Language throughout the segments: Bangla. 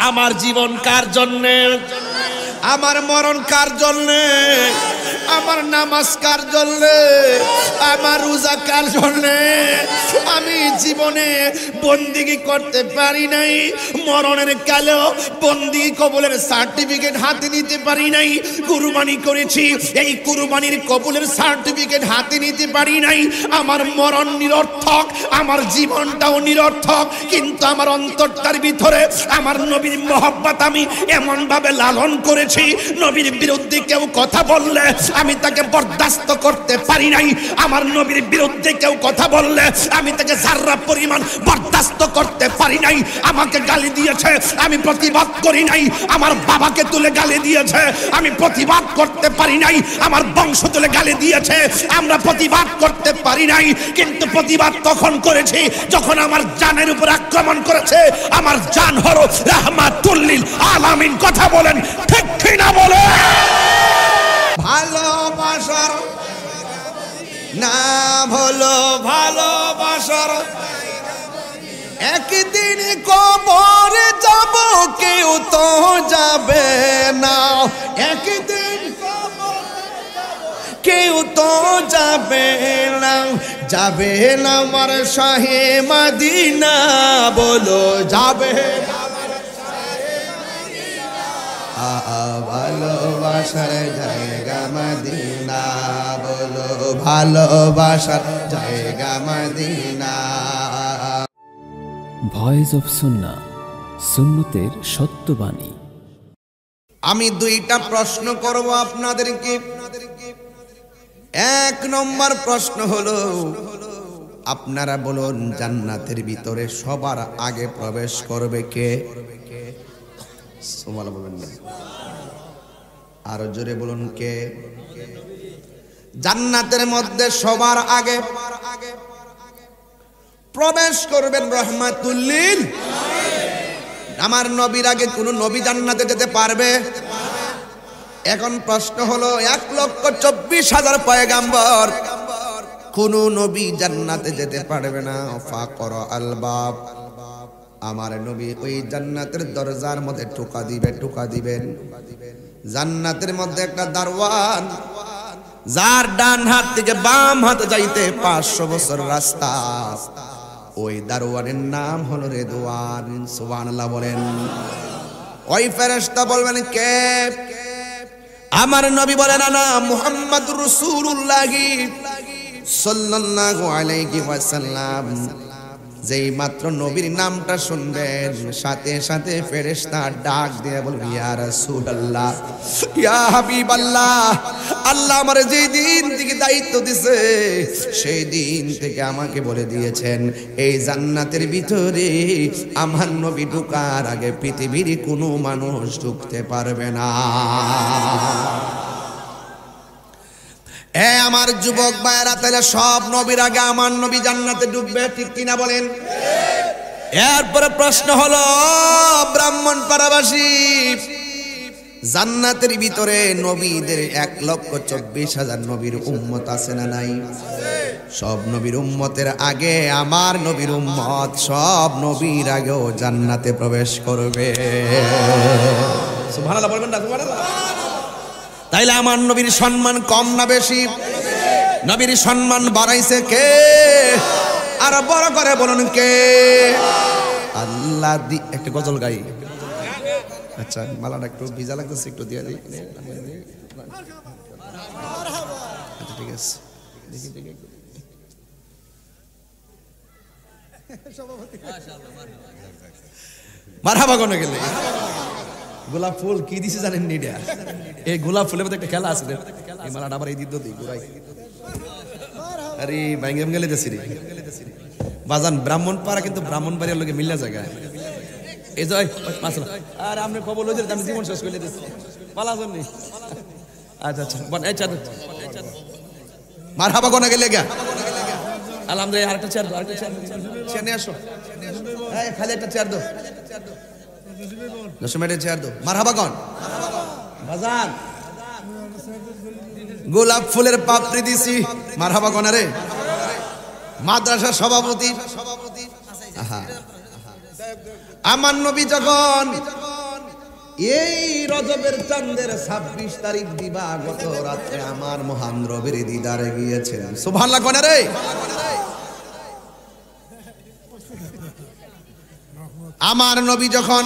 আমার জীবন কার জন্যে, আমার মরণ কার জন্যে, আমার নামাজ কার জন্যে, আমার রোজা কার জন্যে। আমি জীবনে বন্দিগি করতে পারি নাই, মরণের কালেও বন্দিগি কবুলের সার্টিফিকেট হাতে নিতে পারি নাই। কুরবানি করেছি, এই কুরবানির কবুলের সার্টিফিকেট হাতে নিতে পারি নাই। আমার মরণ নিরর্থক, আমার জীবনটাও নিরর্থক, কিন্তু আমার অন্তরটার ভিতরে আমার নবীর মহব্বত আমি এমন ভাবে লালন করেছি, নবীর বিরুদ্ধে কেউ কথা বললে আমি তাকে বরদাস্ত করতে পারি নাই। আমার নবীর বিরুদ্ধে কেউ কথা বললে আমি তাকে যাররা পরিমাণ বরদাস্ত করতে পারি নাই। আমাকে গালি দিয়েছে, আমি প্রতিবাদ করি নাই। আমার বাবাকে তুলে গালি দিয়েছে, আমি প্রতিবাদ করতে পারি নাই। আমার বংশ তুলে গালি দিয়েছে, আমরা প্রতিবাদ করতে পারি নাই। কিন্তু প্রতিবাদ তখন করেছি যখন আমার জানের উপর আক্রমণ করেছে। আমার জান হলো রাহমাতুল লিল আলামিন। কথা বলেন ঠিক কি না বলে? ভালোবাসার নাম হলো ভালোবাসার, একদিন কবরে যাব কেউ তো যাবে না, একদিন কেউ তো যাবে না, যাবে না আমার শাহে মদিনা। বলো যাবে ভালোবাসার জায়গা মদিনা, বলো ভালোবাসার জায়গা মদিনা। ভয়েস অফ সুন্নাহ, সুন্নতের সত্যবাণী। আমি দুইটা প্রশ্ন করব আপনাদেরকে। এক নম্বর প্রশ্ন হলো, আপনারা বলুন জান্নাতের ভিতরে সবার আগে প্রবেশ করবে কে? সুবহানাল্লাহ বলবেন না, আরো জোরে বলুন কে? জান্নাতের মধ্যে সবার আগে প্রবেশ করবেন রাহমাতুল লিল। আমার নবীর আগে কোন নবী জান্নাতে যেতে পারবে? এখন প্রশ্ন হলো 1,24,000 পয়গাম্বর, কোন নবী জান্নাতে যেতে পারবে না। ফাকর আলবাব, আমার নবী ওই জান্নাতের দরজার মধ্যে টোকা দিবে, টোকা দিবেন। জান্নাতের মধ্যে একটা দারওয়ান, যার ডান হাত থেকে বাম হাতে যাইতে 500 বছর রাস্তা, ওই দারওয়ানের নাম হলো রেদওয়ান। সুবহানাল্লাহ বলেন। ওই ফেরেশতা বলবেন কে? আমার নবী বলেন আনা মুহাম্মাদুর রাসূলুল্লাহ সাল্লাল্লাহু আলাইহি ওয়াসাল্লাম। যেই মাত্র নবীর নামটা শুনবেন, সাথে সাথে ফেরেশতা ডাক দিয়ে বলবে ইয়া রাসূলুল্লাহ, ইয়া হাবিবাল্লাহ, আল্লাহ আমারে যেই দিন থেকে দায়িত্ব দিয়েছে সেই দিন থেকে আমাকে বলে দিয়েছেন এই জান্নাতের ভিতরে আমার নবী ঢোকার আগে পৃথিবীর কোনো মানুষ ঢুকতে পারবে না। আমার যুবক ভাইরা, তাহলে সব নবীর আগে আমার নবী জান্নাতে ঢুকবে, ঠিক কিনা বলেন? এরপরে প্রশ্ন হলো, ব্রাহ্মণপাড়াবাসী, জান্নাতের ভিতরে নবীদের 1,24,000 নবীর উম্মত আছে না নাই? সব নবীর উম্মতের আগে আমার নবীর উম্মত সব নবীর আগেও জান্নাতে প্রবেশ করবে। সুবহানাল্লাহ বলবেন না? সুবহানাল্লাহ। তাইলে আমার নবীর সম্মান কম না বেশি? নবীর সম্মান বাড়াইছে কে? আর বড় করে বলুন কে? আল্লাহ। একটা গজল গাই। আচ্ছা, মালাটা একটু ভিজা লাগতেছে, একটু দিয়ে দিই। আচ্ছা ঠিক আছে, দেখি দেখি। মারহাবা কোনে গেলে? গোলাপ ফুল কি দিছে জানেন নি? এই গোলাপ ফুলের মধ্যে একটা খেলা আছে, এই মালাটা আবার এই দিত দিই ঘুরাই। আরে ভাঙ্গেম গেলে দেছি রে বাজান। ব্রাহ্মণপাড়া কিন্তু ব্রাহ্মণবাড়ির লোকে মিল্লা জায়গায়। এই যে আর আপনি খবর লইতে আমি জীবন শেষ করে দিচ্ছি পালা জন্য। আচ্ছা আচ্ছা বল, এই চাঁদ মারহাবা কোনে গেলে গা? আলহামদুলিল্লাহ। আরেকটা চেয়ার দাও, আরেকটা চেয়ার নিয়ে আসো। এই খালি একটা চেয়ার দাও, 10 মিনিটের চেয়ার দাও। মারহাবা কোন বাজান? গোলাপ ফুলের পাপড়ি দিছি, মারহাবা কোন রে? মাদ্রাসার সভাপতি। আমার নবী যখন এই রজবের চাঁদের 26 তারিখ দিবাগত রাতে আমার মহান রবের দিদারে গিয়েছেন। সুবহানাল্লাহ কোন রে? আমার নবী যখন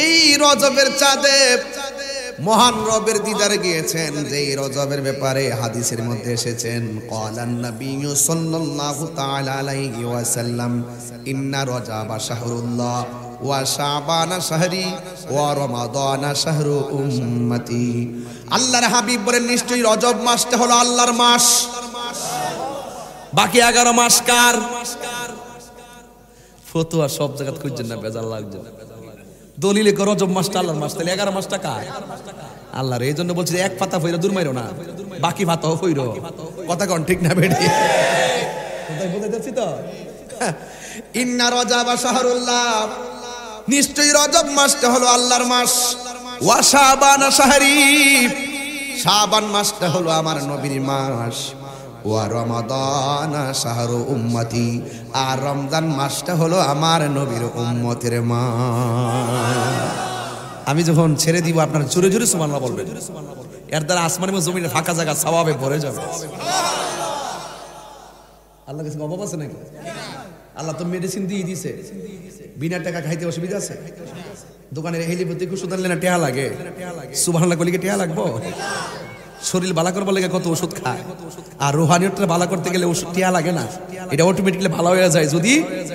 এই রজবের চাঁদে মহান রবের দিদারে গিয়েছেন, যেই রজবের ব্যাপারে হাদিসের মধ্যে এসেছেন, ক্বালান নবিয়্যু সাল্লাল্লাহু তাআলা আলাইহি ওয়াসাল্লাম ইন্না রজাবা শাহরুল্লাহ ওয়া শাবানা শাহরি ওয়া রমাদানা শাহরু উম্মতি। আল্লাহর হাবিব বলেন নিশ্চয়ই রজব মাসটা হলো আল্লাহর মাস, বাকি 11 মাস কার? ফতোয়া সব জায়গা খুঁজছেন না, বেজাল লাগছে। দলিলে রজব মাসটা আল্লাহর মাস, তাহলে 11 মাসটা কার? আল্লাহর। এই জন্য বলছি এক পাতা ফইরা দূর মাইরো না, বাকি পাতাও ফইরো। কথা কোন ঠিক না বেটি? কোথায় বলতে যাচ্ছি তো? ইন্না রজাবা শাহরুল্লাহ, নিশ্চয়ই রজব মাসটা হলো আল্লাহর মাস। ওয়া শাবানা শাহরি, শাবান মাসটা হলো আমার নবীর মাস। ওয়া রমাদানা শাহরু উম্মতি, আর রমজান মাসটা হলো আমার নবীর উম্মতের মাস। আমি যখন ছেড়ে দিব আপনারা জোরে জোরে সুবহানাল্লাহ বলবেন, এর দ্বারা আসমান এবং জমিনের ফাঁকা জায়গা সওয়াবে ভরে যাবে। আল্লাহ কাছে অভাব আছে নাকি? আল্লাহ তো মেডিসিন দিয়ে দিছে, বিনা টাকা খাইতে অসুবিধা আছে? দোকানের হেলিপতি ওষুধ আনলে না টেহা লাগে? সুবহানাল্লাহ কলিকে টেহা লাগবো? শরীর বালা করবার লাগে কত ওষুধ খায়, আর রুহানিয়তটা বালা করতে গেলে ওষুধ টিয়া লাগে না, এটা অটোমেটিক্যালি ভালো হয়ে যায় যদি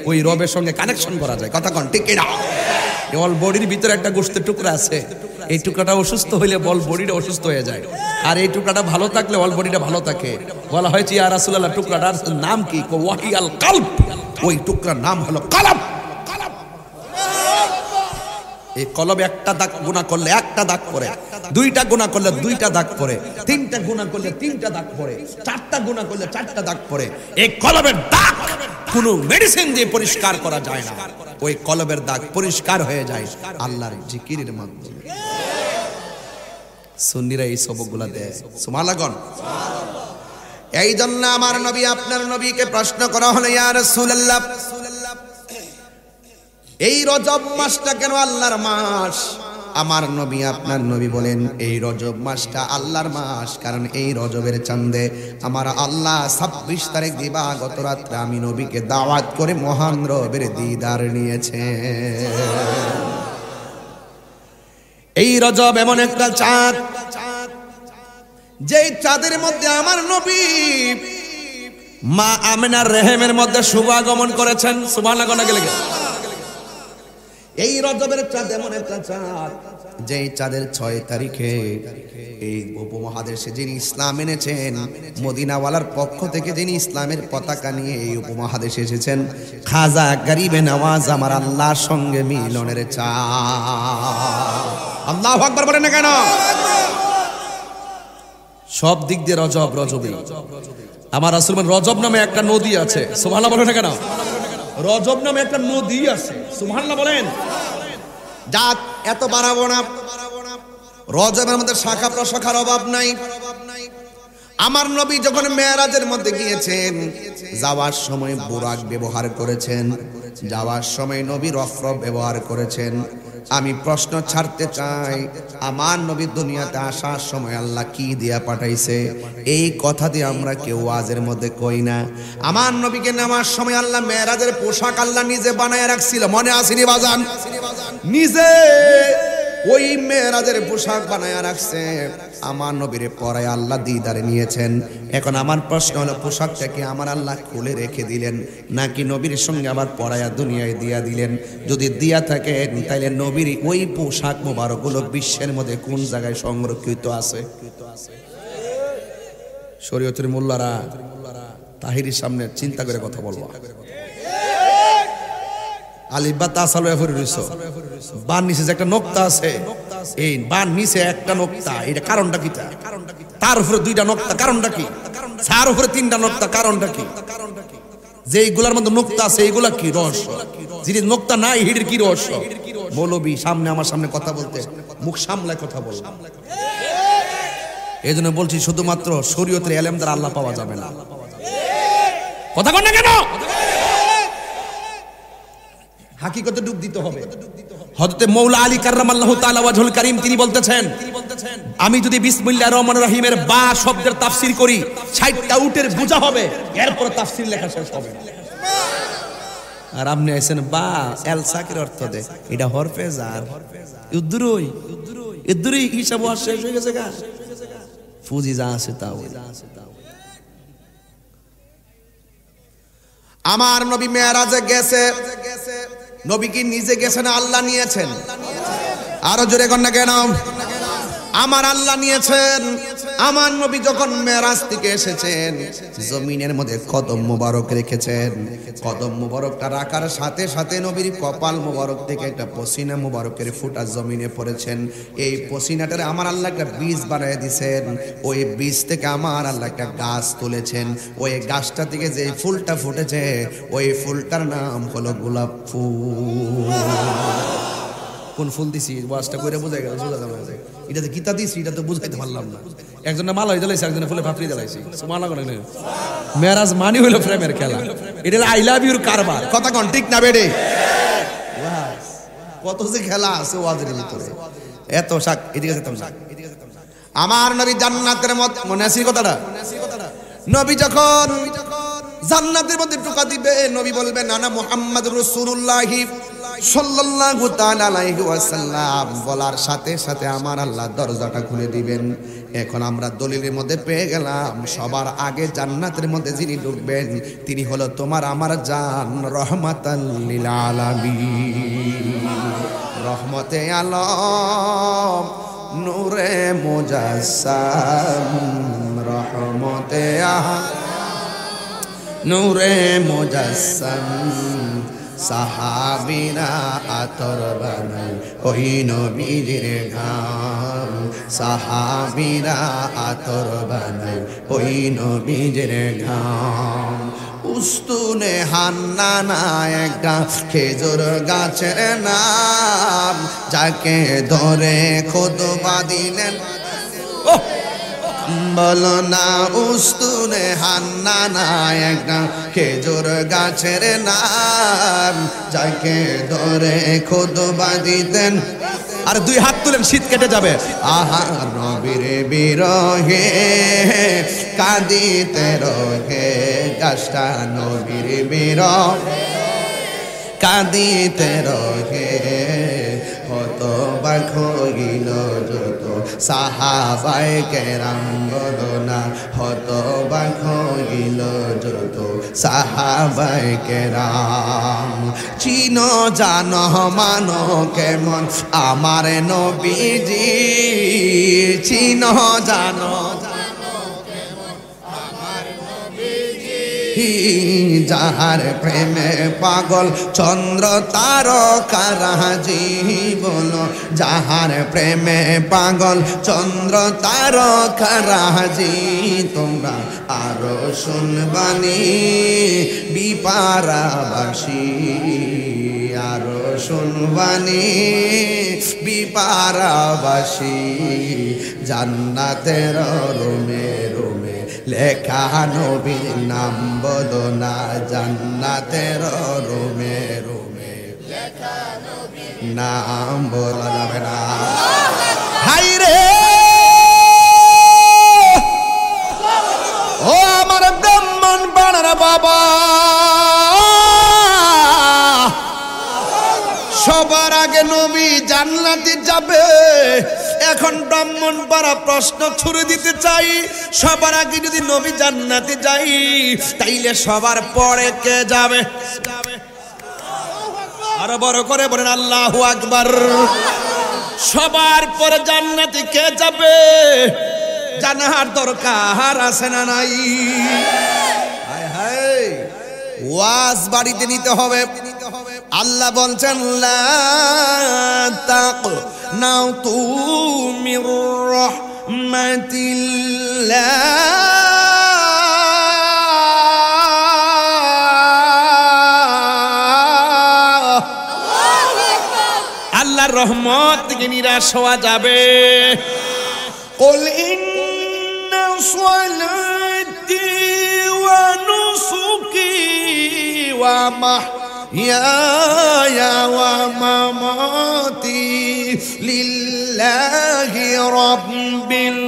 ওই রবের সঙ্গে কানেকশন করা যায়। কথা কন ঠিক না? অল বডির ভিতরে একটা গোশতের টুকরা আছে, এই টুকরাটা অসুস্থ হইলে অল বডিটা অসুস্থ হয়ে যায়, আর এই টুকরাটা ভালো থাকলে অল বডিটা ভালো থাকে। বলা হয়েছে ইয়া রাসূলুল্লাহ টুকরাটার নাম কি? ওয়াহিয়াল কলব, ওই টুকরার নাম হলো কলব। এই কলব একটা দাগ গুনাহ করলে একটা দাগ পড়ে, দুইটা গুনাহ করলে দুইটা দাগ পড়ে, তিনটা গুনাহ করলে তিনটা দাগ পড়ে, চারটা গুনাহ করলে চারটা দাগ পড়ে। এই কলবের দাগ কোনো মেডিসিন দিয়ে পরিষ্কার করা যায় না, ওই কলবের দাগ পরিষ্কার হয়ে যায় আল্লাহর জিকিরের মাধ্যমে। সুন্নিরা এই সবকগুলা দেয়। সুবহানাল্লাহ। এই জন্য আমার নবী আপনার নবীকে প্রশ্ন করা হলো, ইয়া রাসূলুল্লাহ এই রজব মাসটা কেন আল্লাহর মাস? আমার নবী আপনার নবী বলেন এই রজব মাসটা আল্লাহর মাস কারণ এই রজবের চাঁদে আমার আল্লাহ 26 তারিখ দিবাগত রাত্রে আমি নবীকে দাওয়াত করে মহান রবের দিদার নিয়েছে। এই রজব এমন একটা চাঁদ, যেই চাঁদের মধ্যে আমার নবী মা আমিনার রেহেমের মধ্যে শুভাগমন করেছেন। সুবহানাল্লাহ গেলে এই রজবের চাঁদ এমন একটা চাঁদ, যেই চাঁদের 6 তারিখে এই উপমহাদেশে যিনি ইসলাম এনেছেন, মদিনাওয়ালার পক্ষ থেকে যিনি ইসলামের পতাকা নিয়ে এই উপমহাদেশে এসেছেন, খাজা গরিবে নওয়াজ আমার আল্লাহর সঙ্গে মিলনের চাঁদ। আল্লাহু আকবার বলেন না কেন? সব দিক দিয়ে রজব রজবই। আমার রাসূল বলেন রজব নামে একটা নদী আছে। সুবহানাল্লাহ বলেন না কেন? রজব নামে একটা নদী আছে। সুবহানাল্লাহ বলেন। জাত এত বাড়াবো না, রজবের মধ্যে শাখা প্রশাখার অভাব নাই। আমার নবী যখন মেরাজের মধ্যে গিয়েছেন, যাওয়ার সময় বুরাক ব্যবহার করেছেন, যাওয়ার সময় নবী রফরফ ব্যবহার করেছেন। আমি প্রশ্ন ছাড়তে চাই, আমার নবী দুনিয়াতে আসার সময় আল্লাহ কি দিয়া পাঠাইছে? এই কথা দিয়ে আমরা কেউ ওয়াজের মধ্যে কই না। আমার নবীকে নেওয়ার সময় আল্লাহ মেরাজের পোশাক আল্লাহ নিজে বানায় রাখছিল, মনে আসেনি বাজান? নিজে ওই মেরাজের পোশাক বানায় রাখছে, আমার নবীরে পরায় আল্লাহ দিদারে নিয়েছেন। এখন আমার প্রশ্ন হলো, পোশাকটা কি আমার আল্লাহ খুলে রেখে দিলেন নাকি নবীর সঙ্গে আবার পরায়া দুনিয়ায় দিয়া দিলেন? যদি দিয়া থাকেন তাহলে নবীর ওই পোশাক মোবারকগুলো বিশ্বের মধ্যে কোন জায়গায় সংরক্ষিত আছে? শরীয়তের মোল্লারা তাহিরির সামনে চিন্তা করে কথা বলবো। আলিফ তা সালো এফরে রইছো, বান নিচে যে একটা নোক্তা আছে, এই বান নিচে একটা নোক্তা, এটা কারণটা কি? তার উপরে 2টা নোক্তা, কারণটা কি? তার উপরে 3টা নোক্তা, কারণটা কি? যে এইগুলার মধ্যে নোক্তা আছে এইগুলা কি রহস্য? যদি নোক্তা নাই হিড়ের কি রহস্য? মৌলবী সামনে আমার সামনে কথা বলতে মুখ সামলায় কথা বল। এই জন্য বলছি শুধুমাত্র শরীয়তের এলেম দ্বারা আল্লাহ পাওয়া যাবে না। কথা কন না কেন? হাকিকতে ডুব দিতে হবে। হযরতে মৌলা আলী কাররামাল্লাহু তাআলা ওয়াজহুল কারীম তিনি বলতেছেন, আমি যদি বিসমিল্লাহির রহমানির রহিমের বা শব্দের তাফসীর করি 60টা উটের বোঝা হবে, এরপর তাফসীর লেখা শেষ হবে। আর আপনি আইছেন বা এল সাকির অর্থ দে, এটা হরফে জার উদ্দুরই হিসাব শেষ হয়ে গেছে গা, ফুজি যা আছে তাও। আমার নবী মেরাজে গেছে, নবী কি নিজে গেছেন, আল্লাহ নিয়েছেন? আরো জোরে কর না কেন? আমার আল্লাহ নিয়েছেন। আমার নবী যখন মেরাজ থেকে এসেছেন, জমিনের মধ্যে কদম মুবারক রেখেছেন। কদম মুবারকটা রাখার সাথে সাথে নবীর কপাল মুবারক থেকে একটা পসিনা মুবারকের ফুটা জমিনে পড়েছেন। এই পসিনাটারে আমার আল্লাহ একটা বীজ বানিয়ে দিয়েছেন। ওই বীজ থেকে আমার আল্লাহ একটা গাছ তুলেছেন। ওই গাছটা থেকে যে ফুলটা ফুটেছে, ওই ফুলটার নাম হলো গোলাপ ফুল। কোন ফুল দিছি ওয়াজটা কইরা বুঝাই গেল, বুঝা যাবে না। এটা যে কিতা দিছি এটা তো বুঝাইতে পারলাম না। একজনের মালা জ্বালাইছে, একজনের ফুলে পাপড়ি জ্বালাইছি। মালা করে না, মেরাজ মানি হইলো প্রেমের খেলা। এটা আই লাভ ইউর কারবার। কথা কোন ঠিক না বেডে? কত যে খেলা আছে ওয়াজের ভিতরে, এত শাক। এদিকে যেতাম না। আমার নবী জান্নাতের মধ্যে, মনে আছে কথাটা? নবী যখন জান্নাতের মধ্যে ঢোকা দিবে, নবী বলবেন আনা মুহাম্মাদুর রাসূলুল্লাহ সাল্লাল্লাহু তাআলা আলাইহি ওয়াসাল্লাম। বলার সাথে সাথে আমার আল্লাহ দরজাটা খুলে দিবেন। এখন আমরা দলিলের মধ্যে পেয়ে গেলাম, সবার আগে জান্নাতের মধ্যে যিনি ঢুকবেন তিনি হলো তোমার আমার জান, রহমাতাল লিল আলামিন, রহমতে আলম, নূরে মুজাসসাম, রহমতে নূরে মুজাসসাম। সাহাবীরা আতর বানাই ওই নবীর ঘাম, সাহাবীরা আতর বানাই ওই নবীর ঘাম। উস্তুনে হান্নানা একটা খেজুর গাছের নাম, যাকে ধরে খুতবা দিলেন। বলো না উস্তুনে হান্নানা একটা খেজুর গাছের নাম, যাকে ধরে খুতবা দিতেন। আর দুই হাত তুলেন, শীত কেটে যাবে। আহা নবীর বিরহে কাঁদিতে রহে গাছটা, নবীর বিরহে কাঁদিতে রহে। হতবাক হইল যত সাহাবায়ে কেরাম, বলো না হতবাক হইল যত সাহাবায়ে কেরাম। চিনো জানো মানো কেমন আমার নবীজি, চিনো জানো যাহার প্রেমে পাগল চন্দ্র তারকারাজি, বলো যাহার প্রেমে পাগল চন্দ্র তারকারাজি। তোমরা আরো শুনবানি বিপারাবাসী, আরো শুনবানি বিপারাবাসী। জান্নাতের রুমে রুমে লেখা নবীর নাম, বলো না জান্নাতের রুমে রুমে লেখা নবীর নাম, বলা যাবে না। হাই রে ও আমার ব্রাহ্মণ বানারা বাবা, সবার আগে নবী জান্নাতে যাবে। এখন ব্রাহ্মণ পাড়া প্রশ্ন ছুড়ে দিতে চাই, সবার আগে যদি নবী জান্নাতে যাই, তাইলে সবার পরে কে যাবে? আরো বড় করে বলেন আল্লাহু আকবার। সবার পরে জান্নাতে কে যাবে জানার দরকার আছে না নাই? হায় হায়, ওয়াজ বাড়িতে নিতে হবে। আল্লাহ বলছেন লা তাকনাতু মির রাহমাতিল্লাহ। আল্লাহর রহমত থেকে নিরাশ হওয়া যাবে। কুল ইন্না সলাতি ওয়া নুসুকি ওয়া মাহইয়ায়া ওয়া মামাতি লিল্লাহি রাব্বিল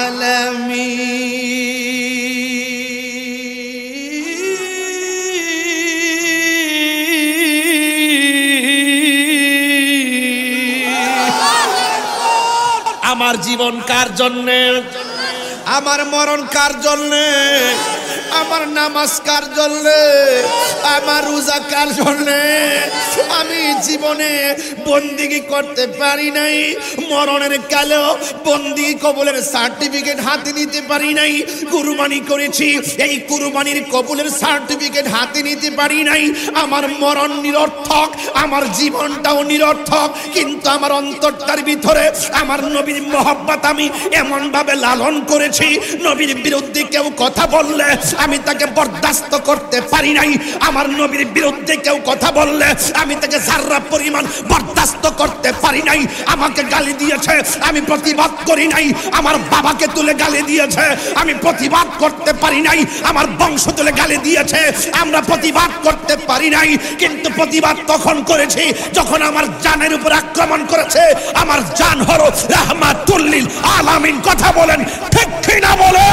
আলামিন। আমার জীবন কার জন্যে, আমার মরণ কার জন্যে, আমার নামাজ কার জন্যে, আমার রোজা কার জন্যে। আমি জীবনে বন্দিগি করতে পারি নাই, মরণের কালেও বন্দি কবুলের সার্টিফিকেট হাতে নিতে পারি নাই। কুরবানি করেছি, এই কুরবানির কবুলের সার্টিফিকেট হাতে নিতে পারি নাই। আমার মরণ নিরর্থক, আমার জীবনটাও নিরর্থক, কিন্তু আমার অন্তরটার ভিতরে আমার নবীর মহব্বত আমি এমন ভাবে লালন করেছি, নবীর বিরুদ্ধে কেউ কথা বললে আমি তাকে বরদাস্ত করতে পারি নাই। আমার নবীর বিরুদ্ধে কেউ কথা বললে আমি তাকে যারা পরিমাণ বরদাস্ত করতে পারি নাই। আমাকে গালি দিয়েছে, আমি প্রতিবাদ করি নাই। আমার বাবাকে তুলে গালি দিয়েছে, আমি প্রতিবাদ করতে পারি নাই। আমার বংশ তুলে গালি দিয়েছে, আমরা প্রতিবাদ করতে পারি নাই। কিন্তু প্রতিবাদ তখন করেছি যখন আমার জানের উপর আক্রমণ করেছে। আমার জান হলো রাহমাতুল লিল আলামিন। কথা বলেন ঠিক কিনা বলে?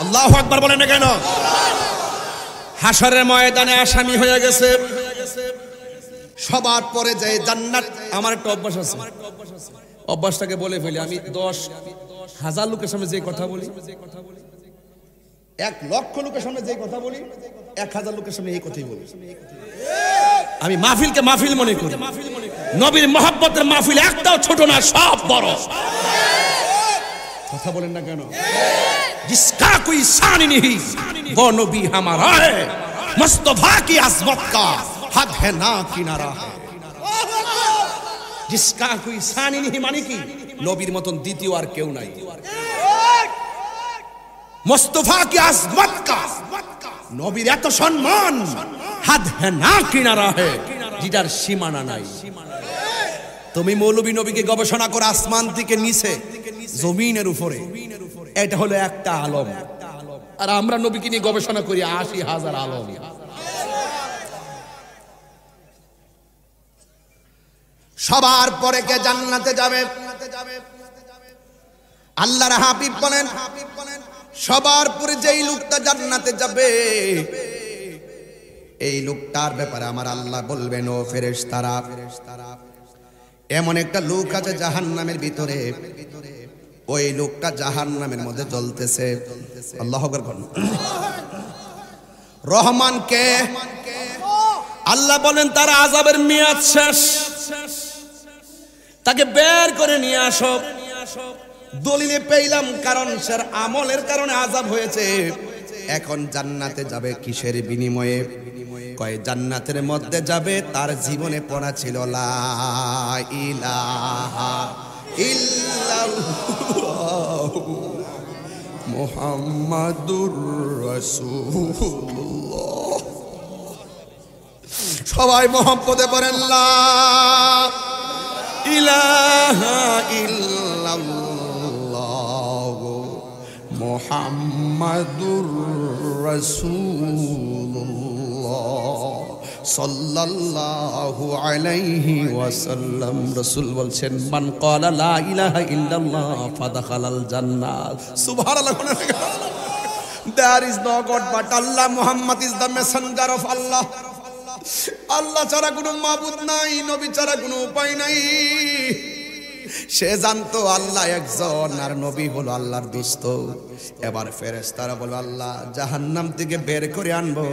আল্লাহু আকবার বলেন না কেন? হাশরের ময়দানে আসামি হয়ে গেছে সবার পরে যে জান্নাত। আমার একটা অভ্যাস আছে, অভ্যাসটাকে বলে ফেলি। আমি 10,000 লোকের সামনে যে কথা বলি, 1,00,000 লোকের সামনে যে কথা বলি, 1,000 লোকের সামনে এই কথাই বলি। আমি মাহফিলকে মাহফিল মনে করি। নবীর মহব্বতের মাহফিল একটাও ছোট না, সব বড়। কথা বলেন না কেন? जिसका कोई शान नहीं वो नबी हमारा है, मुस्तफा की अज़मत का हद है ना किनारा है। जिसका कोई शान नहीं মানে কি? নবীর মতন দ্বিতীয় আর কেউ নাই। মুস্তফা কি আজমত কা, নবীর এত সম্মান, হাদ है না কিনারা है, যেটার সীমানা নাই। তুমি মৌলবী নবীকে গবেষণা করে আসমান থেকে নিচে জমিনের উপরে, এটা হলো একটা আলম। আর আমরা নবীকে নিয়ে গবেষণা করি 80,000 আলম। সবার পরে কে জান্নাতে যাবে? আল্লাহর হাবিব বলেন সবার পরে যেই লোকটা জান্নাতে যাবে, এই লোকটার ব্যাপারে আমার আল্লাহ বলবেন, ও ফেরেশতারা, এমন একটা লোক আছে জাহান্নামের ভিতরে, ওই লোকটা জাহান্নামের মধ্যে জ্বলতেছে। আল্লাহু আকবার। রহমান কে? আল্লাহ বলেন তার আযাবের মেয়াদ শেষ, তাকে বের করে নিয়ে আসো। দলিলে পেইলাম কারণ সের আমলের কারণে আযাব হয়েছে। এখন জান্নাতে যাবে কিসের বিনিময়ে? কয় জান্নাতের মধ্যে যাবে তার জীবনে পড়া ছিল লা ইলাহা ইল্লাল্লাহ মুহাম্মাদুর রাসূলুল্লাহ। সবাই মুহাম্মদে পড়েন লা ইলাহা ইল্লাল্লাহ মুহাম্মাদুর রাসূলুল্লাহ সাল্লাল্লাহু আলাইহি ওয়াসাল্লাম। রাসূল বলছেন মান ক্বালা লা ইলাহা ইল্লাল্লাহ ফাদাখালাল জান্নাহ। সুবহানাল্লাহ। There is no God but Allah. Muhammad is the messenger of Allah. আল্লাহ ছাড়া কোনো মাবুদ নাই, নবী ছাড়া কোনো উপায় নাই। সে জানতো আল্লাহ একজন আর নবী হলো আল্লাহর দোস্ত। এবার ফেরেশতারা বলে আল্লাহ জাহান্নাম থেকে বের করে আনবো,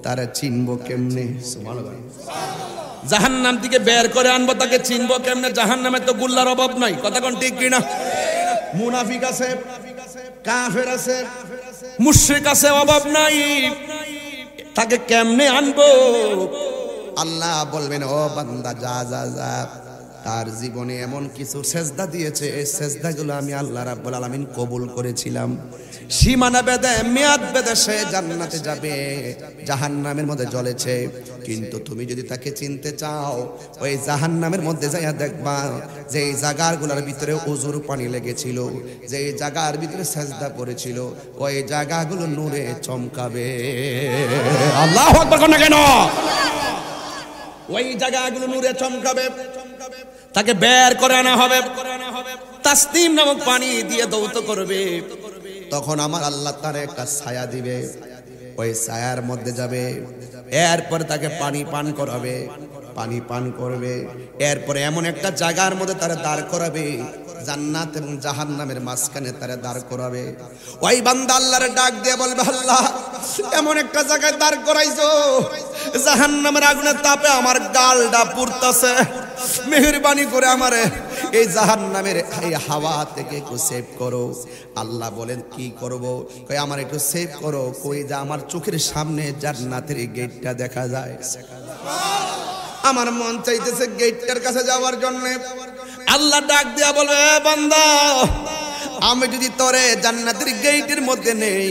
তারা চিনবো কেমনে? সুবহানাল্লাহ। জাহান্নাম থেকে বের করে আনবো, তাকে চিনবো কেমনে? জাহান্নামে তো গুল্লার অভাব নাই। কথা কোন ঠিক কিনা? মুনাফিক আছে, কাফের আছে, মুশরিক আছে, অভাব নাই। তাকে কেমনে আনবো? আল্লাহ বলবেন ও বান্দা যা যা যা, তার জীবনে এমন কিছু সেজদা দিয়েছে, এই সেজদাগুলো আমি আল্লাহ রাব্বুল আলামিন কবুল করেছিলাম। সীমানা বেঁধে মেয়াদ বেঁধে সে জান্নাতে যাবে, জাহান্নামের মধ্যে জ্বলেছে। কিন্তু তুমি যদি তাকে চিনতে চাও, ওই জাহান্নামের মধ্যে যাইয়া দেখবা যে এই জায়গাগুলোর ভিতরে ওযুর পানি লেগেছিল, যে এই জায়গার ভিতরে সেজদা করেছিল, ওই জায়গাগুলো নূরে চমকাবে। আল্লাহু আকবার কোন কেন? ওই জায়গাগুলো নূরে চমকাবে। তাকে বের করে আনা হবে, তাসনিম নামক পানি দিয়ে দৌত করবে। তখন আমার আল্লাহ তার একটা ছায়া দিবে, ওই ছায়ার মধ্যে যাবে। এরপরে তাকে পানি পান করাবে, পানি পান করবে। এরপরে এমন একটা জায়গার মধ্যে তারা দাঁড় করাবে, জান্নাত এবং জাহান্নামের মাঝখানে তারা দাঁড় করাবে। ওই বান্দা আল্লাহর ডাক দিয়ে বলবে, আল্লাহ এমন একটা জায়গায় দাঁড় করাইছো, জাহান্নামের আগুনের তাপে আমার গালটা পুড়তাছে, মেহেরবানি করে আমারে এই জাহান্নামের এই হাওয়া থেকে একটু সেভ করো। আল্লাহ বলেন কি করব? কই আমার একটু সেভ করো। কই যা আমার চোখের সামনে জান্নাতের এই গেটটা দেখা যায়, আমার মন চাইতেছে গেটটার কাছে যাওয়ার জন্য। আল্লাহ ডাক দিয়া বলবে, বান্দা আমি যদি তোরে জান্নাতের গেটের মধ্যে নেই,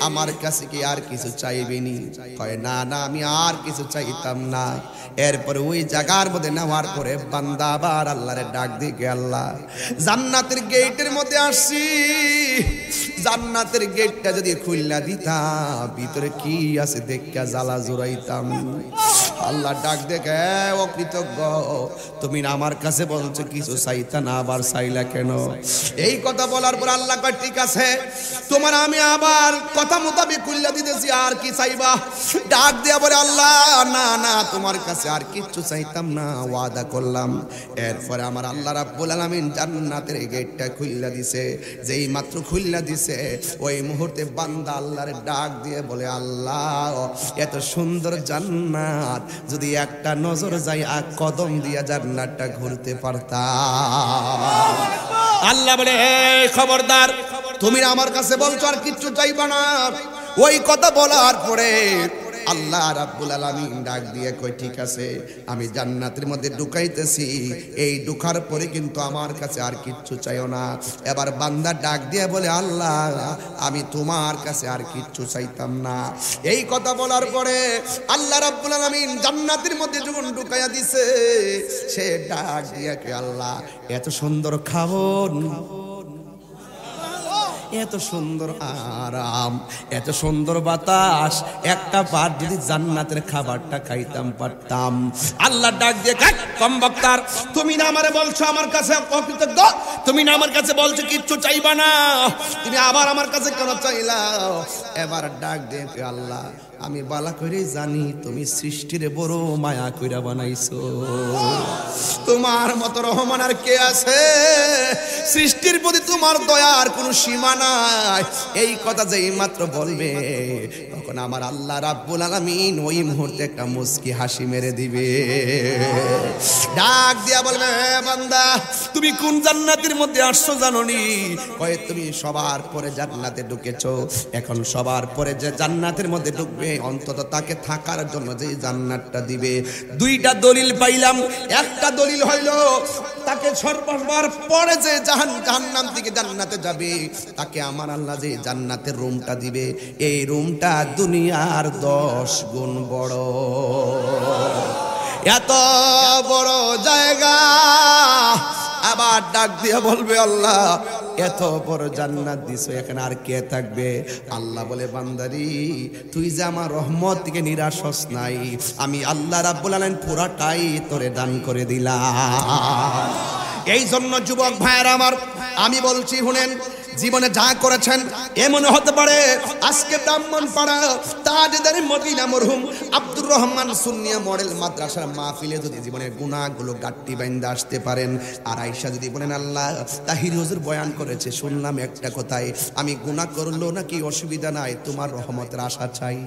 আমার কাছে কি আর কিছু চাইবি নি? কয় না না, আমি আর কিছু চাইতাম না। এরপরে ওই জায়গার মধ্যে নেওয়ার পরে বান্দা আবার আল্লাহরে ডাক দিয়ে, আল্লাহ জান্নাতের গেটের মধ্যে আসছি, জান্নাতের গেটটা যদি খুললা দিতা, ভিতরে কি আছে দেখা জ্বালা জোড়াইতাম। আল্লাহ ডাক দেখে, অকৃতজ্ঞ, তুমি না আমার কাছে বলছো কিছু চাইতা না, আবার চাইলা কেন? এই কথা বলার পর আল্লাহ কয়, ঠিক আছে তোমার আমি আবার কথা মোতাবেক খুললা দিতেছি, আর কি চাইবা? ডাক দিয়া বলে, আল্লাহ না না, তোমার কাছে আর কিচ্ছু চাইতাম না, ওয়াদা করলাম। এরপরে আমার আল্লাহ রাব্বুল আলামিন জান্নাতের গেটটা খুললা দিছে। যেই মাত্র খুললা দিছে, ওই মুহূর্তে বান্দা আল্লাহর ডাক দিয়ে বলে, আল্লাহ এত সুন্দর জান্নাত, যদি একটা নজর যাই আর কদম দিয়া জান্নাতটা ঘুরতে পারতাম। আল্লাহ বলে, এই খবরদার, তুমি আমার কাছে বলছো আর কিচ্ছু চাইবা না। ওই কথা বলার পরে আল্লাহ রাব্বুল আলামিন ডাক দিয়ে কয়, ঠিক আছে আমি জান্নাতের মধ্যে ঢুকাইতেছি, এই ঢুকার পরে কিন্তু আমার কাছে আর কিচ্ছু চাইও না। এবার বান্দা ডাক দিয়ে বলে, আল্লাহ আমি তোমার কাছে আর কিচ্ছু চাইতাম না। এই কথা বলার পরে আল্লাহ রাব্বুল আলামিন জান্নাতের মধ্যে যখন ঢুকাইয়া দিছে, সে ডাক দিয়ে কয়, আল্লাহ এত সুন্দর খাবার, এত সুন্দর আরাম, এত সুন্দর বাতাস, একটা বার যদি জান্নাতের খাবারটা খাইতাম পারতাম। আল্লাহ ডাক দিয়ে, কম বক্তার, তুমি না আমারে বলছো আমার কাছে অকৃতজ্ঞ, তুমি না আমার কাছে বলছো কিচ্ছু চাইবা না, তুমি আবার আমার কাছে কেন চাইলাও? এবার ডাক দিয়ে, আল্লাহ আমি বালা করে জানি তুমি সৃষ্টির বড় মায়া কইরা বানাইছো, তোমার মতো রহমান আর কে আছে? সৃষ্টির প্রতি তোমার দয়ার কোনো সীমা নাই। এই কথা যেই মাত্র বলবে, তখন আমার আল্লাহ রাব্বুল আলামিন ওই মুহূর্তে একটা মুস্কি হাসি মেরে দিবে। ডাক দিয়া বলবে, বান্দা তুমি কোন জান্নাতের মধ্যে আসছো জানোনি? কয় তুমি সবার পরে জান্নাতে ঢুকেছো, এখন সবার পরে যে জান্নাতের মধ্যে ঢুকবে, অন্তত তাকে থাকার জন্য যে জান্নাতটা দিবে। দুইটা দলিল পাইলাম। একটা দলিল হইল, তাকে সর্ববার পরে যে জাহান্নাম থেকে জান্নাতে যাবে, তাকে আমার আল্লাহ যে জান্নাতের রুমটা দিবে, এই রুমটা দুনিয়ার 10 গুণ বড়। এত বড় জায়গা। আবার ডাক দিয়ে বলবে, আল্লাহ এত বড় জান্নাত দিছো, এখানে আর কে থাকবে? আল্লাহ বলে, বান্দারি তুই যে আমার রহমত থেকে নিরাশ হস নাই, আমি আল্লাহ রাব্বুল আলামিন পুরাটাই তোরে দান করে দিলাম। এই জন্য যুবক ভাইয়েরা আমার, আমি বলছি শুনেন, জীবনে যা করেছেন এমন হতে পারে আজকে ব্রাহ্মণপাড়া তাজদার মদিনা মরহুম আব্দুর রহমান সুন্নিয়া মডেল মাদ্রাসার মাহফিলে যদি জীবনের গুনাহগুলো গাট্টি বাইন্দা আসতে পারেন, আর আয়েশা যদি বলেন, আল্লাহ তাহির হুজুর বয়ান করেছে, শুনলাম একটা কথাই, আমি গুনাহ করলো নাকি অসুবিধা নাই, তোমার রহমতের আশা চাই।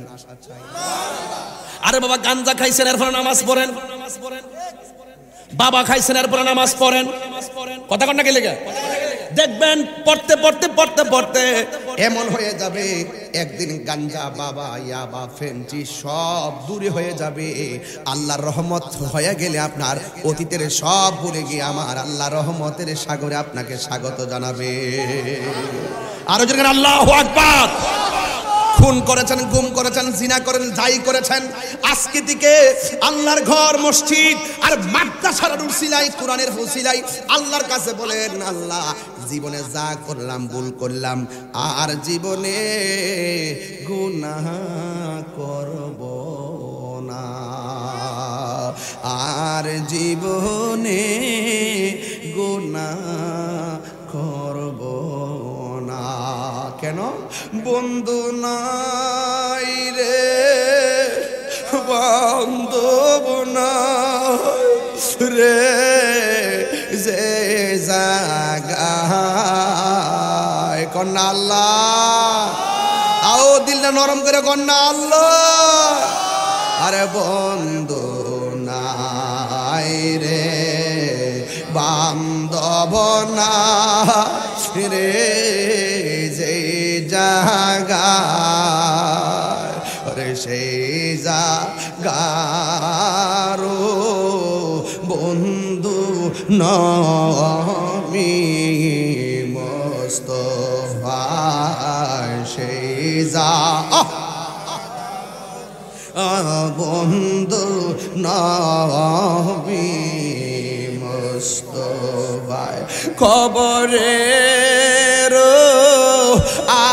আরে বাবা, গাঞ্জা খাইছেন এরপর নামাজ পড়েন, বাবা খাইছেন এরপর নামাজ পড়েন, কথা কন না কে লেগে? দেখবেন পড়তে পড়তে পড়তে পড়তে এমন হয়ে যাবে একদিন গাঞ্জা বাবা ইয়াবা ফেন্টি সব দূরে হয়ে যাবে। আল্লাহর রহমত হয়ে গেলে আপনার অতীতের সব ভুলে গিয়ে আমার আল্লাহ রহমতের সাগরে আপনাকে স্বাগত জানাবে। আরো যেখানে আল্লাহু আকবার। খুন করেছেন, গুম করেছেন, জিনা করেন, যাই করেছেন, আজকে থেকে আল্লাহর ঘর মসজিদ আর মাদ্রাসার উসিলাই কোরআনের উসিলাই আল্লাহর কাছে বলেন, আল্লাহ জীবনে যা করলাম ভুল করলাম আর জীবনে গুনাহ করব না, আর জীবনে গুনাহ করব না। কেন? বন্ধু নাই রে, বান্ধব নাই রে, যে জাগায় কন্যা আল্লাহ, আও দিলটা নরম করে কন্যা আল্লাহ। আরে বন্ধু নাই রে, বান্ধব নাই রে, যে জাগায়, আরে সেই জাগারো বন্ধু নবী মুস্তাফা, সেই বন্ধু নবী মুস্তাফা। কবরের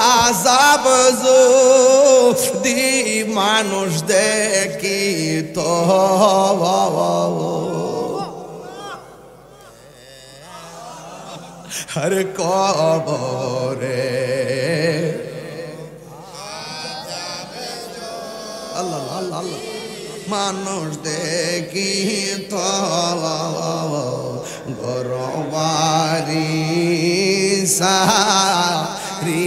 আযাব যদি মানুষ দেখি তো, আরে কবরে আল্লাহ আল্লাহ আল্লাহ মানুষ দেখি তো, গরবারি সারি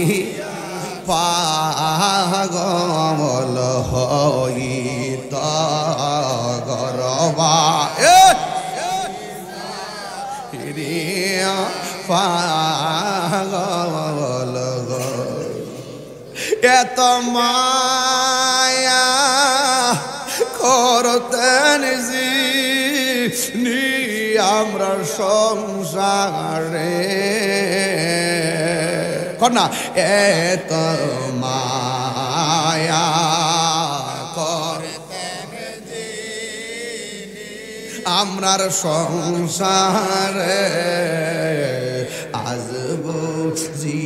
পাগল হইত গরবা পাগল, এত মায়া করতেন জি আমরা সংসারে কন্যা, এত মায়া করতেন জি আমরার সংসারে, আজব জি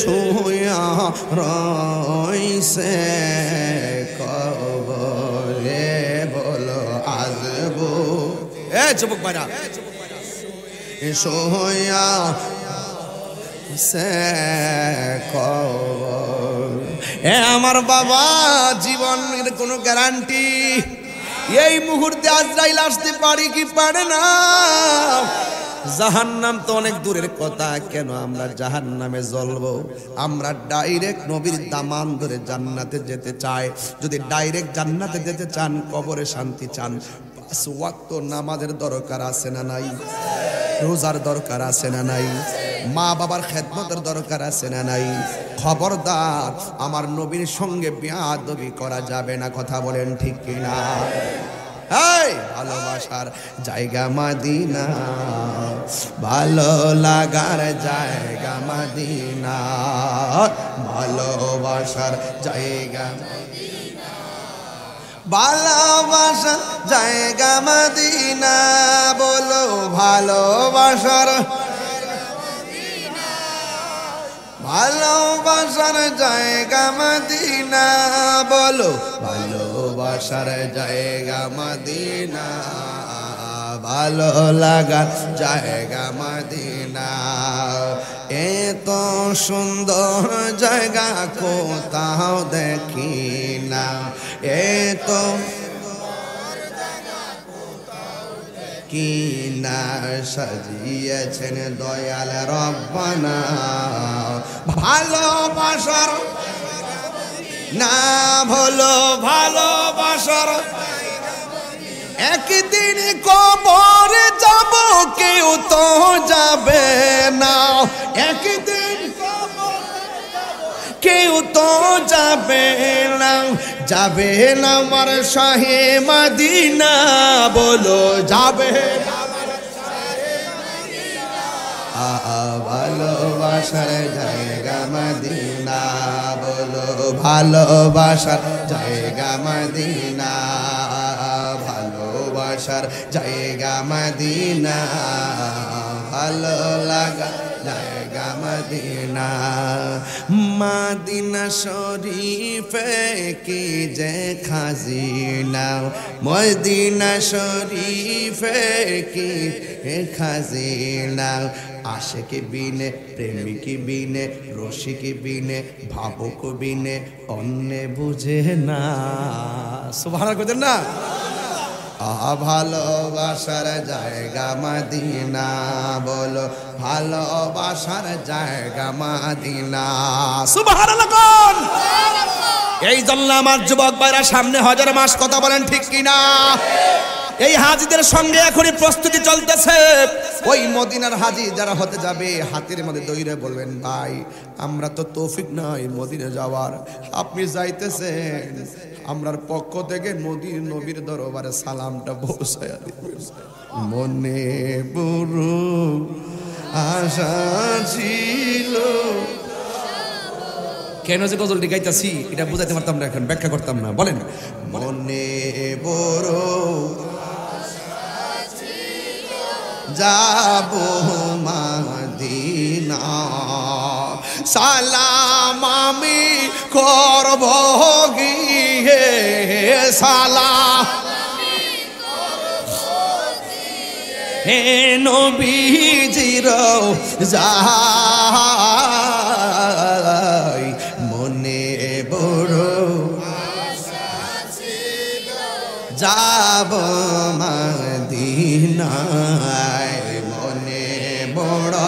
সোয়া রইছে কবরে, বলো আজব এ যুবক ভাইরা সোয়া সে কবর। এ আমার বাবা, জীবনের কোনো গ্যারান্টি এই মুহূর্তে আজরাইল আসতে পারে কি পারে না? জাহান্নাম তো অনেক দূরের কথা, কেন আমরা জাহান্নামে জ্বলবো? আমরা ডাইরেক্ট নবীর দামান ধরে জান্নাতে যেতে চাই। যদি ডাইরেক্ট জান্নাতে যেতে চান, কবরে শান্তি চান, 5 ওয়াক্ত নামাজের দরকার আছে না নাই? রোজার দরকার আছে না নাই? মা বাবার খেদমতের দরকার আছে না নাই? খবরদার, আমার নবীর সঙ্গে বেয়াদবি করা যাবে না। কথা বলেন ঠিক কিনা? ভালোবাসার জায়গা মদিনা, ভালো লাগার জায়গা মদিনা, ভালোবাসার জায়গা, ভালোবাসার জায়গা মদিনা, বলো ভালোবাসার, ভালোবাসার জায়গা মদিনা, বলো ভালোবাসার জায়গা মদিনা, ভালো লাগার জায়গা মদিনা। এত সুন্দর জায়গা কোথাও দেখি না, এত কিনা সাজিয়েছেন দয়াল রব্বানা। ভালোবাসার না ভুলো, ভালোবাসার একদিন কবরে যাব কেউ তো যাবে না একদিন, কেউ তো যাবে না, যাবে না আমার শাহে মদিনা, বলো যাবে ভালোবাসার জায়গা মদিনা, বলো ভালোবাসার জায়গা মদিনা, ভালোবাসার জায়গা মদিনা, ভালো লাগা জায়গা মদিনা। মদিনা শরীফে কি যে খাজিনা, মদিনা শরীফে কি খাজিনা, আশিক বিনে প্রেমিক বিনে রসিক বিনে ভাবুক বিনে অন্য বুঝে না। সুবহানাল্লাহ কইতেন না? ভালোবাসার জায়গা মদিনা, বলো ভালোবাসার জায়গা মদিনা। সুবহানাল্লাহ কোন? এই জন্য আমার যুবক ভাইরা সামনে হাজার মাস কথা বলেন ঠিক কিনা? এই হাজিদের সঙ্গে এখনই প্রস্তুতি চলতেছে। ওই মদিনার হাজি যারা হতে যাবে হাতের মধ্যে দইরে বলবেন, ভাই আমরা তো তৌফিক নাই মদিনা যাওয়ার, আপনি যাইতেছেন, আমরার পক্ষ থেকে নবীর দরবারে সালামটা পৌঁছায়া দিবেন। মনে বড় আশা ছিল। কেন যে গজলটি গাইতাছি এটা বুঝাইতে পারতাম না, এখন ব্যাখ্যা করতাম না। বলেন, মনে বড় যাব মদিনা, সালাম আমি করব গিয়ে, সালাম হে নবীজির যাই, মনে বড় যাব মদিনায়, মনে বড়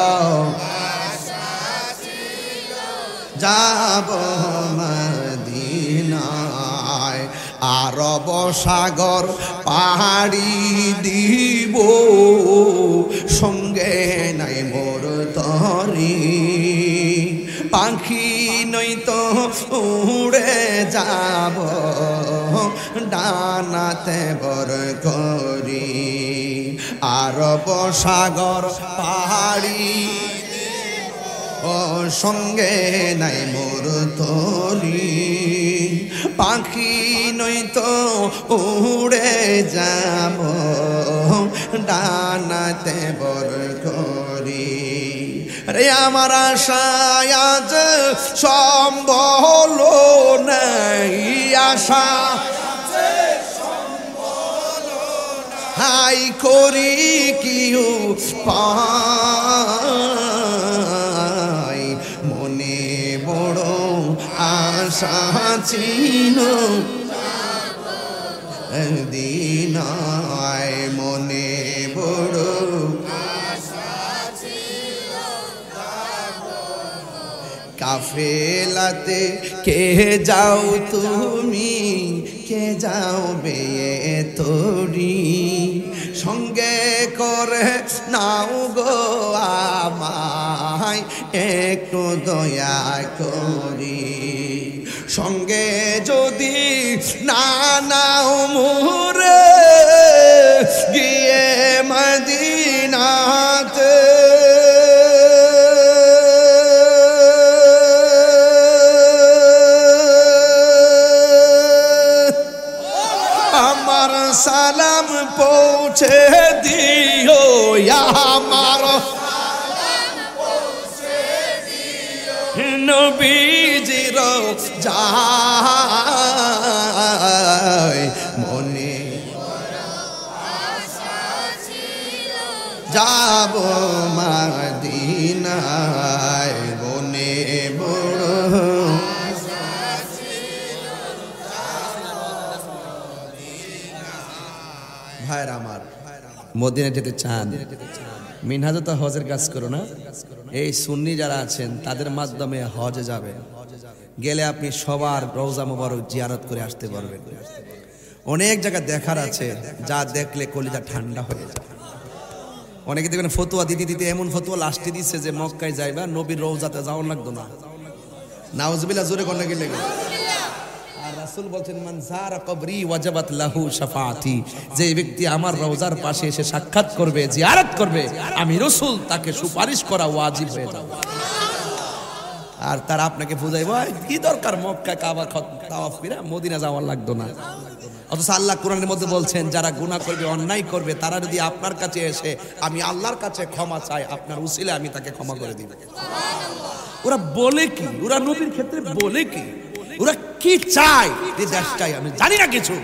যাব মদিনায়, আরব সাগর পাহাড়ি দিব, সঙ্গে নাই মোর তরি, পাখি নয়তো উড়ে যাব ডানাতে বর করি, আরব সাগর পাহাড়ি ও সঙ্গে নাই মোর তরি, পাখি নয়তো উড়ে যাব ডানাতে বর করি। রে আমার আশায় আজ সম্বল নাই, আশা হাই করি কিউ পাই, মনে বড় আশা ছিল দিনায়, মনে বড় কাফেলাতে কে যাও তুমি, কে যাও বেয়ে তোরি, সঙ্গে করে নাও গো আমায় একটু দয়া করি, সঙ্গে যদি না নাও মোরে গিয়ে মদিনাতে, আমার সালাম পৌঁছে দিও, আমার নবীজির যাই, মনে যাব মদিনায়, মনে বড় ভাইরা আমার মদিনা যেতে চান, মিনহাজে তো হজের কাজ করো না, এই সুন্নি যারা আছেন তাদের মাধ্যমে হজে যাবে, গেলে আপনি সবার রওজা মোবারক জিয়ারত করে আসতে পারবেন। অনেক জায়গা দেখার আছে যা দেখলে কলিজা ঠান্ডা হয়ে যায়। অনেকে দেখবেন ফতোয়া দিতে দিতে এমন ফতোয়া লাস্টে দিচ্ছে যে মক্কায় যাইবা নবীর রওজাতে যাওয়ার লাগতো না। নাউজুবিল্লাহ, জোরে কোন নাকি লেগে। আর রাসূল বলছেন মান যারা কবরি ওয়াজাবাত লাহু শাফাআতি, যে ব্যক্তি আমার রওজার পাশে এসে সাক্ষাৎ করবে, জিয়ারত করবে, আমি রাসূল তাকে সুপারিশ করা ওয়াজিব হয়ে যাবে। আর তারা আপনাকে বুঝাইব কি দরকার মক্কা কাবা তাওয়াফ করে মদিনা যাওয়ার লাগতো না। অথচ আল্লাহ কোরআনের মধ্যে বলছেন যারা গুনাহ করবে, অন্যায় করবে, তারা যদি আপনার কাছে এসে আমি আল্লাহর কাছে ক্ষমা চাই, আপনার উসিলে আমি তাকে ক্ষমা করে দিব। ওরা বলে কি, ওরা নবীর ক্ষেত্রে বলে কি, ওরা কি চায়, এই দেশটাই আমি জানি না কিছু।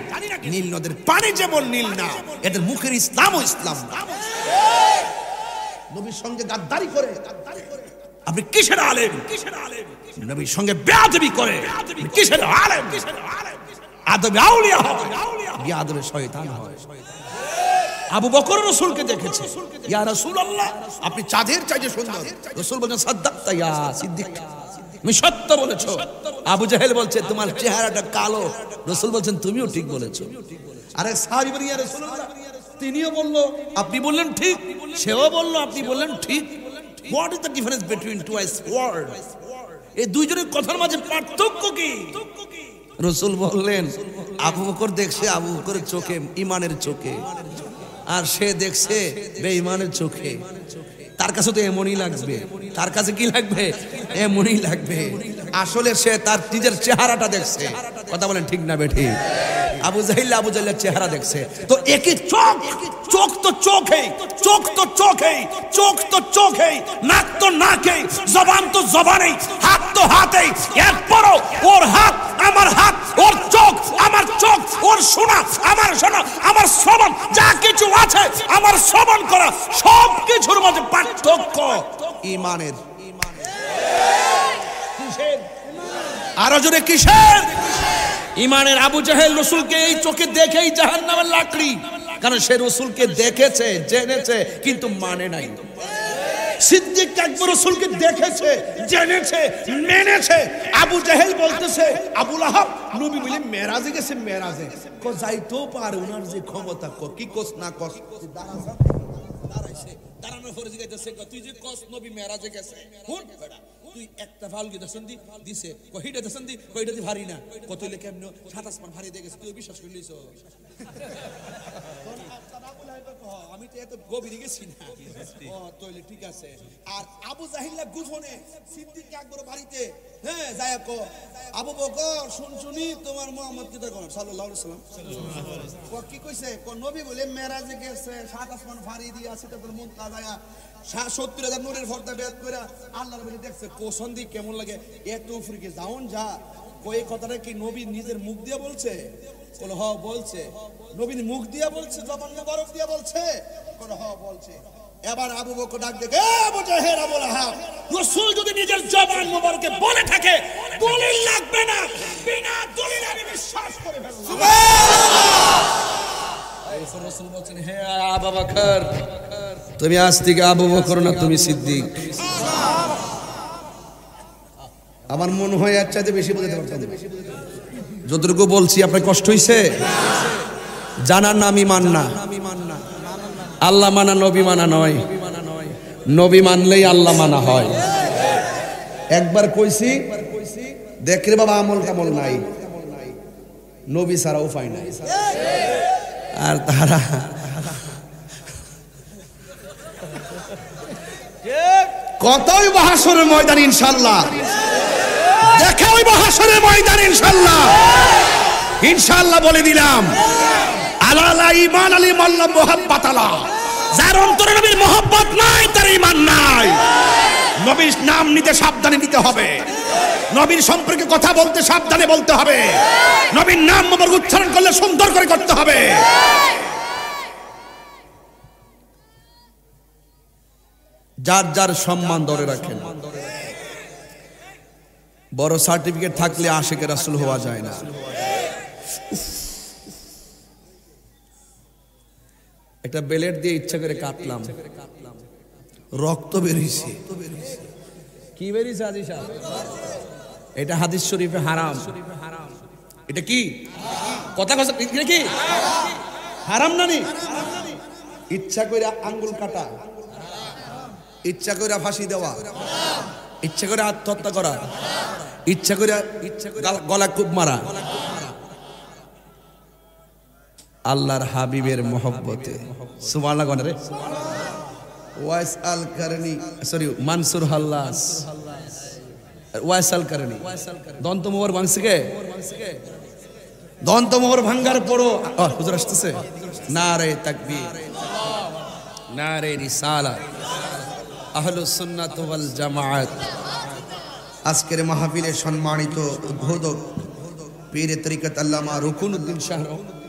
নীল নদের পানি যেমন নীল না, এদের মুখের ইসলামও ইসলাম না। নবীর সঙ্গে গাদ্দারি করে আপনি কিসের আলেম? নবীর সঙ্গে বেয়াদবি করে কিসের আলেম? আদবে আউলিয়া হয়, বেয়াদবে শয়তান হয়। আবু বকর রাসূলকে দেখেছে, ইয়া রাসূলুল্লাহ আপনি চাঁদের চাইতে সুন্দর। রাসূল বলেন সাদ্দাকতা ইয়া সিদ্দিক, তুমি সত্য বলেছো। আবু জাহেল বলছে তোমার চেহারাটা কালো। রাসূল বলছেন তুমিও ঠিক বলেছো। আরে সাহাবী বলেন ইয়া রাসূলুল্লাহ, তিনিও বলল আপনি বললেন ঠিক, সেও বলল আপনি বললেন ঠিক। What is the difference between twice words? এই দুইজনের কথার মাঝে পার্থক্য কি? রাসূল বললেন আবু বকর দেখছে আবু বকরের চোখে ঈমানের চোখে, আর সে দেখছে বেঈমানের চোখে। তার কাছে তো এমনই লাগবে, তার কাছে কি লাগবে? এমনই লাগবে। আসলে সে তার নিজের চেহারাটা দেখছে। কথা বলেন ঠিক না বেঠি? আবু জাহেলের চেহারা দেখছে। তো একই চোখ, চোখ তো চোখেই, চোখ তো চোখেই, চোখ তো চোখেই, নাক তো নাকেই, জবান তো জবানেই, হাত তো হাতেই। এরপরও ওর হাত আমার হাত, ওর চোখ আমার চোখ, ওর শোনা আমার শোনা, আমার শ্রবণ যা কিছু আছে আমার শ্রবণ করা, সব কিছুর মধ্যে পার্থক্য ঈমানের। আরো জোরে কিসের? ঈমানের। আবু জাহেল রাসূলকে এই চোখে দেখেই জাহান্নামের লাকড়ি, কারণ সে রাসূলকে দেখেছে, জেনেছে, কিন্তু মানে নাই। সিদ্দিক আকবর রাসূলকে দেখেছে, জেনেছে, মেনেছে। আবু জাহেল বলতেছে আবু লাহাব নবী বলে মেরাজে গেছে, মেরাজে কো যাইতেও পারে, ওনার যে ক্ষমতা কি কস না কস। দাঁড়াইছে, দাঁড়ানোর পরে জিজ্ঞাসা তুই যে কস নবী মেরাজে গেছে, তুই একটা ফালগি দশন দিছে, কহিটা দশন দি, কহিটা দি ভারী না, কত হইলে কেমন 27 মান ভারী দিয়ে গেছে, তুই বিশ্বাস করলিস? আমি তো এত গভীরে গেছি না। ও তাহলে ঠিক আছে। আর আবু জাহিল্লা গুফনে সিদ্দিক আকবর বাড়িতে, হ্যাঁ যায় কো আবু বকর শুনছুনি তোমার মুহাম্মদ কি করেন সাল্লাল্লাহু আলাইহি ওয়াসাল্লাম, ও কি কইছে? কো নবী বলে মেরাজে গেছে, 7 আসমান ভারী দিয়ে আছে, তারপর মুনতা যায় 70,000 নূরের পর্দা বেদ কইরা আল্লাহর বলে দেখছে। কোসন দি কেমন লাগে? এত উপরে যাওন যা। কই কথাটা কি নবী নিজের মুখ দিয়ে বলছে? বলে হ বলছে। নবীর মুখ দিয়ে বলছে, জবান মোবারক দিয়ে বলছে? বলে হ বলছে। এবার আবু বকর ডাক দেখে আবু জাহেল আবু লাহাব, রাসূল যদি নিজের জবান মোবারকে বলে থাকে দলিল লাগবে না, বিনা দলিলে আমি বিশ্বাস করে ফেলব। সুবহানাল্লাহ। রাসূল বলেন হে আবু বকর, তুমি আজ থেকে আবু বকর না, তুমি সিদ্দিক। আমার মন হয় এর চাইতে বেশি বলতে পারতাম। যতটুকু বলছি আপনার কষ্ট হইছে? জানার নাম ঈমান না, আল্লাহ মানা নবী মানা নয়। নবী মানলেই আল্লাহ মানা হয়। একবার কইছি দেখরে বাবা আমল কামল নাই, নবী ছাড়া উপায় নাই। আর তারা কতই হাসরের ময়দান ইনশাআল্লাহ, দেখা হইব হাসরের ময়দান ইনশাআল্লাহ। ইনশাআল্লাহ বলে দিলাম, আলা ঈমান আলী মাল্লা মুহাব্বাত আলা, যার অন্তরে নবীর মহব্বত নাই তার ঈমান নাই। নবীর নাম নিতে সাবধানে নিতে হবে, নবীর সম্পর্কে কথা বলতে সাবধানে বলতে হবে, নবীর নাম মোবারক উচ্চারণ করলে সুন্দর করে করতে হবে। যার যার সম্মান ধরে রাখেন। বড় সার্টিফিকেট থাকলে আশিকে রাসূল হওয়া যায় না। একটা বেলেট দিয়ে ইচ্ছা করে কাটলাম, রক্ত বেরিয়েছে। কি বেরিয়েছে হাদিস? এটা হাদিস শরীফে হারাম। এটা কি কথা? এটা কি হারাম না? ইচ্ছা করে আঙ্গুল কাটা, ইচ্ছা করে ফাঁসি দেওয়া, ইচ্ছা করে আত্মহত্যা করা, ইচ্ছা করে গলা কূপ মারা, আল্লাহর হাবিবের মহব্বতে সুবহানাল্লাহ গণ রে। ওয়াইস আল কারনি, সরি মানসুর হাল্লাস, ওয়াইস আল কারনি দন্ত মোহর ভাঙছে কে? দন্ত মোহর ভাঙ্গার পরও হুজুর আসতেছে, নারে তাকবীর, নারে রিসালাত, আহলুস সুন্নাত ওয়াল জামাআত। আজকের মাহফিলে সম্মানিত উদ্বোধক পীর তরিকত আল্লামা রুকুনুদ্দিন শাহ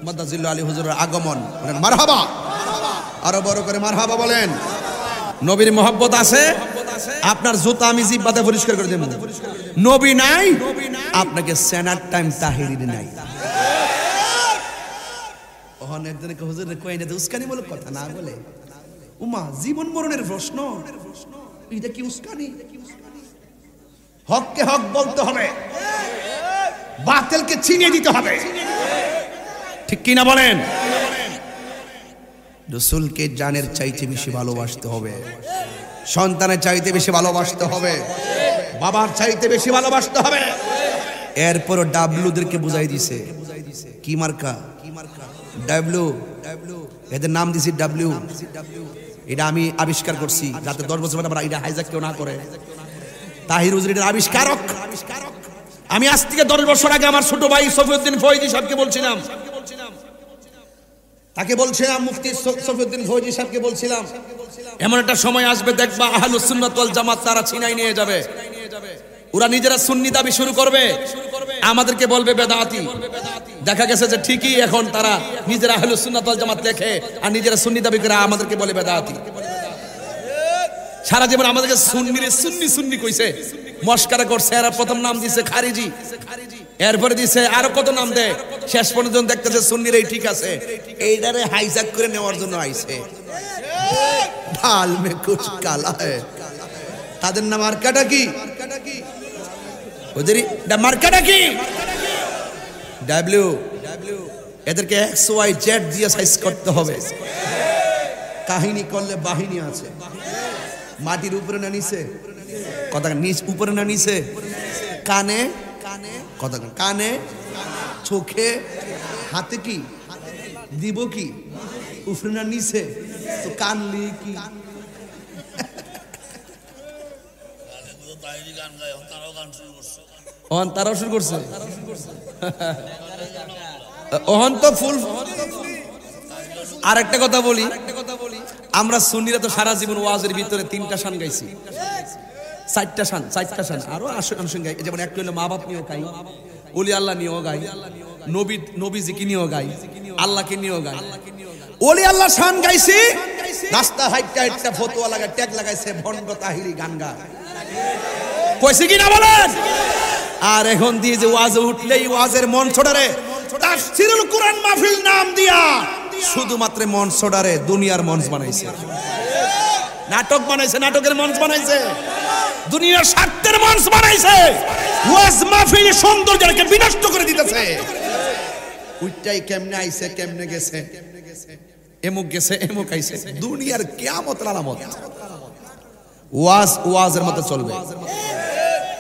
মাদাজিল্লাহ আলী হুজুরের আগমন, বলেন মারহাবা, আরো বড় করে মারহাবা বলেন। নবীর মহব্বত আছে, আপনার জুতা আমি জিব্বাতে পরিষ্কার করে দেব। নবী নাই, আপনাকে সেনার টাইম তাহিরি নাই। ওহন একজনকে হুজুরের কইনে দে উস্কানিমূলক কথা না বলে, উমা জীবন মরণের প্রশ্ন, এটা কি উস্কানি? হককে হক বলতে হবে, বাতিলকে ছিনিয়ে দিতে হবে, ঠিক কি না বলেন? রাসূলকে জানের চাইতে বেশি ভালোবাসতে হবে, সন্তানের চাইতে বেশি ভালোবাসতে হবে, বাবার চাইতে বেশি ভালোবাসতে হবে। এরপর ডাবলুদেরকে বুঝাই দিছে কি মার্কা? ডাবলু, এদের নাম দিছি ডাবলু। এটা আমি আবিষ্কার করছি যাতে 10 বছর পরে আমরা এটা হাইজ্যাক কেউ না করে। তাহির হুজুর এর আবিষ্কারক। আমি আজ থেকে 10 বছর আগে আমার ছোট ভাই সফিউদ্দিন ফয়জি সাহেবকে বলছিলাম, তাকে বলছিলাম, মুফতি সফিউদ্দিন ফয়জি সাহেবকে বলছিলাম, এমন একটা সময় আসবে দেখবা আহলুস সুন্নাত ওয়াল জামাত তারা ছিনাই নিয়ে যাবে। ওরা নিজেরা সুন্নি দাবি শুরু করবে, আমাদেরকে বলবে বেদাতি। দেখা গেছে যে ঠিকই এখন তারা নিজেরা আহলুস সুন্নাত ওয়াল জামাত লেখে আর নিজেরা সুন্নি দাবি করে আমাদেরকে বলে বেদাতি। সারা জীবন আমাদেরকে সুন্নিরে সুন্নি সুন্নি কইছে, মস্কারা করছে। এরা প্রথম নাম দিছে খারিজি, এরপরে দিছে আরো কত নাম দেয়, শেষ পর্যন্ত দেখতেছে সুন্নির এই ঠিক আছে। এইটারে হাইজ্যাক করে নেওয়ার জন্য আইছে। ঢাল মে কুছ কালা है। তাদের নাম মার্কাটা কি? ওদেরই মার্কাটা কি? ডাব্লিউ। এদেরকে এক্স ওয়াই জেড দিয়ে সাইজ করতে হবে। কাহিনী করলে বাহিনী আছে। মাটির উপরে না নিচে, কথা নিচ উপরে না নিচে, কানে কথা, কানে, চোখে, হাতে কি দিব, কি উপরে না নিচে, তো কানলি কি? ওহন তারাও শুরু করছে, ওহন তো ফুল। আর একটা কথা বলি, আমরা সুন্নিরা তো সারা জীবন ওয়াজের ভিতরে 3টা শান গাইছি, 4টা শান, আরো আসন গাই। যেমন একটা হলো মা বাপ নিয়েও গাই, ওলি আল্লাহ নিয়েও গাই, নবীজিকে নিয়েও গাই, আল্লাহকে নিয়েও গাই। ওলি আল্লাহ শান গাইছি, রাস্তা হাইটটা ফতোয়া লাগা ট্যাগ লাগাইছে ভণ্ড তাহিরি গান গা কইছে কি না বলেন? আর এখন দিয়ে যে ওয়াজে উঠলেই ওয়াজের মঞ্চটারে তাফসীরুল কুরআন মাহফিল নাম দিয়া শুধুমাত্র মঞ্চটারে দুনিয়ার মঞ্চ বানাইছে, নাটক বানাইছে, নাটকের মঞ্চ বানাইছে, দুনিয়ার স্বার্থের মঞ্চ বানাইছে। ওয়াজ মাহফিল সৌন্দর্যকে বিনষ্ট করে দিতেছে। ওইটাই কেমনে আইছে, কেমনে গেছে, এমুক গেছে, এমুক আইছে। দুনিয়ার কিয়ামতের আলামত। ওয়াজের মতো চলবে।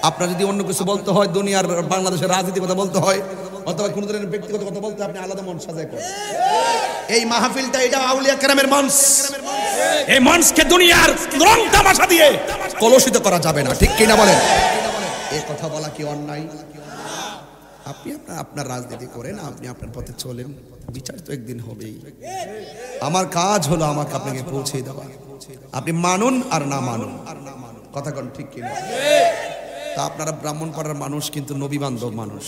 আপনার যদি অন্য কিছু বলতে হয়, দুনিয়ার বাংলাদেশের রাজনীতির কথা বলতে হয়, অথবা কোন ধরনের ব্যক্তিগত কথা বলতে, আপনি আলাদা মঞ্চ সাজায় করেন। এই মাহফিলটা এটা আউলিয়া কেরামের মঞ্চ। এই মঞ্চকে দুনিয়ার রং তামাশা দিয়ে কলুষিত করা যাবে না, ঠিক কিনা বলেন? এই কথা বলা কি অন্যায়? আপনি আপনার রাজনীতি করেন, আপনি আপনার পথে চলেন, বিচার তো একদিন হবেই। আমার কাজ হলো আমাকে আপনাকে পৌঁছে দেওয়া। আপনি মানুন আর না মানুন, কথা কোন ঠিক কিনা? তা আপনারা ব্রাহ্মণপাড়ার মানুষ কিন্তু নবী বান্ধব মানুষ,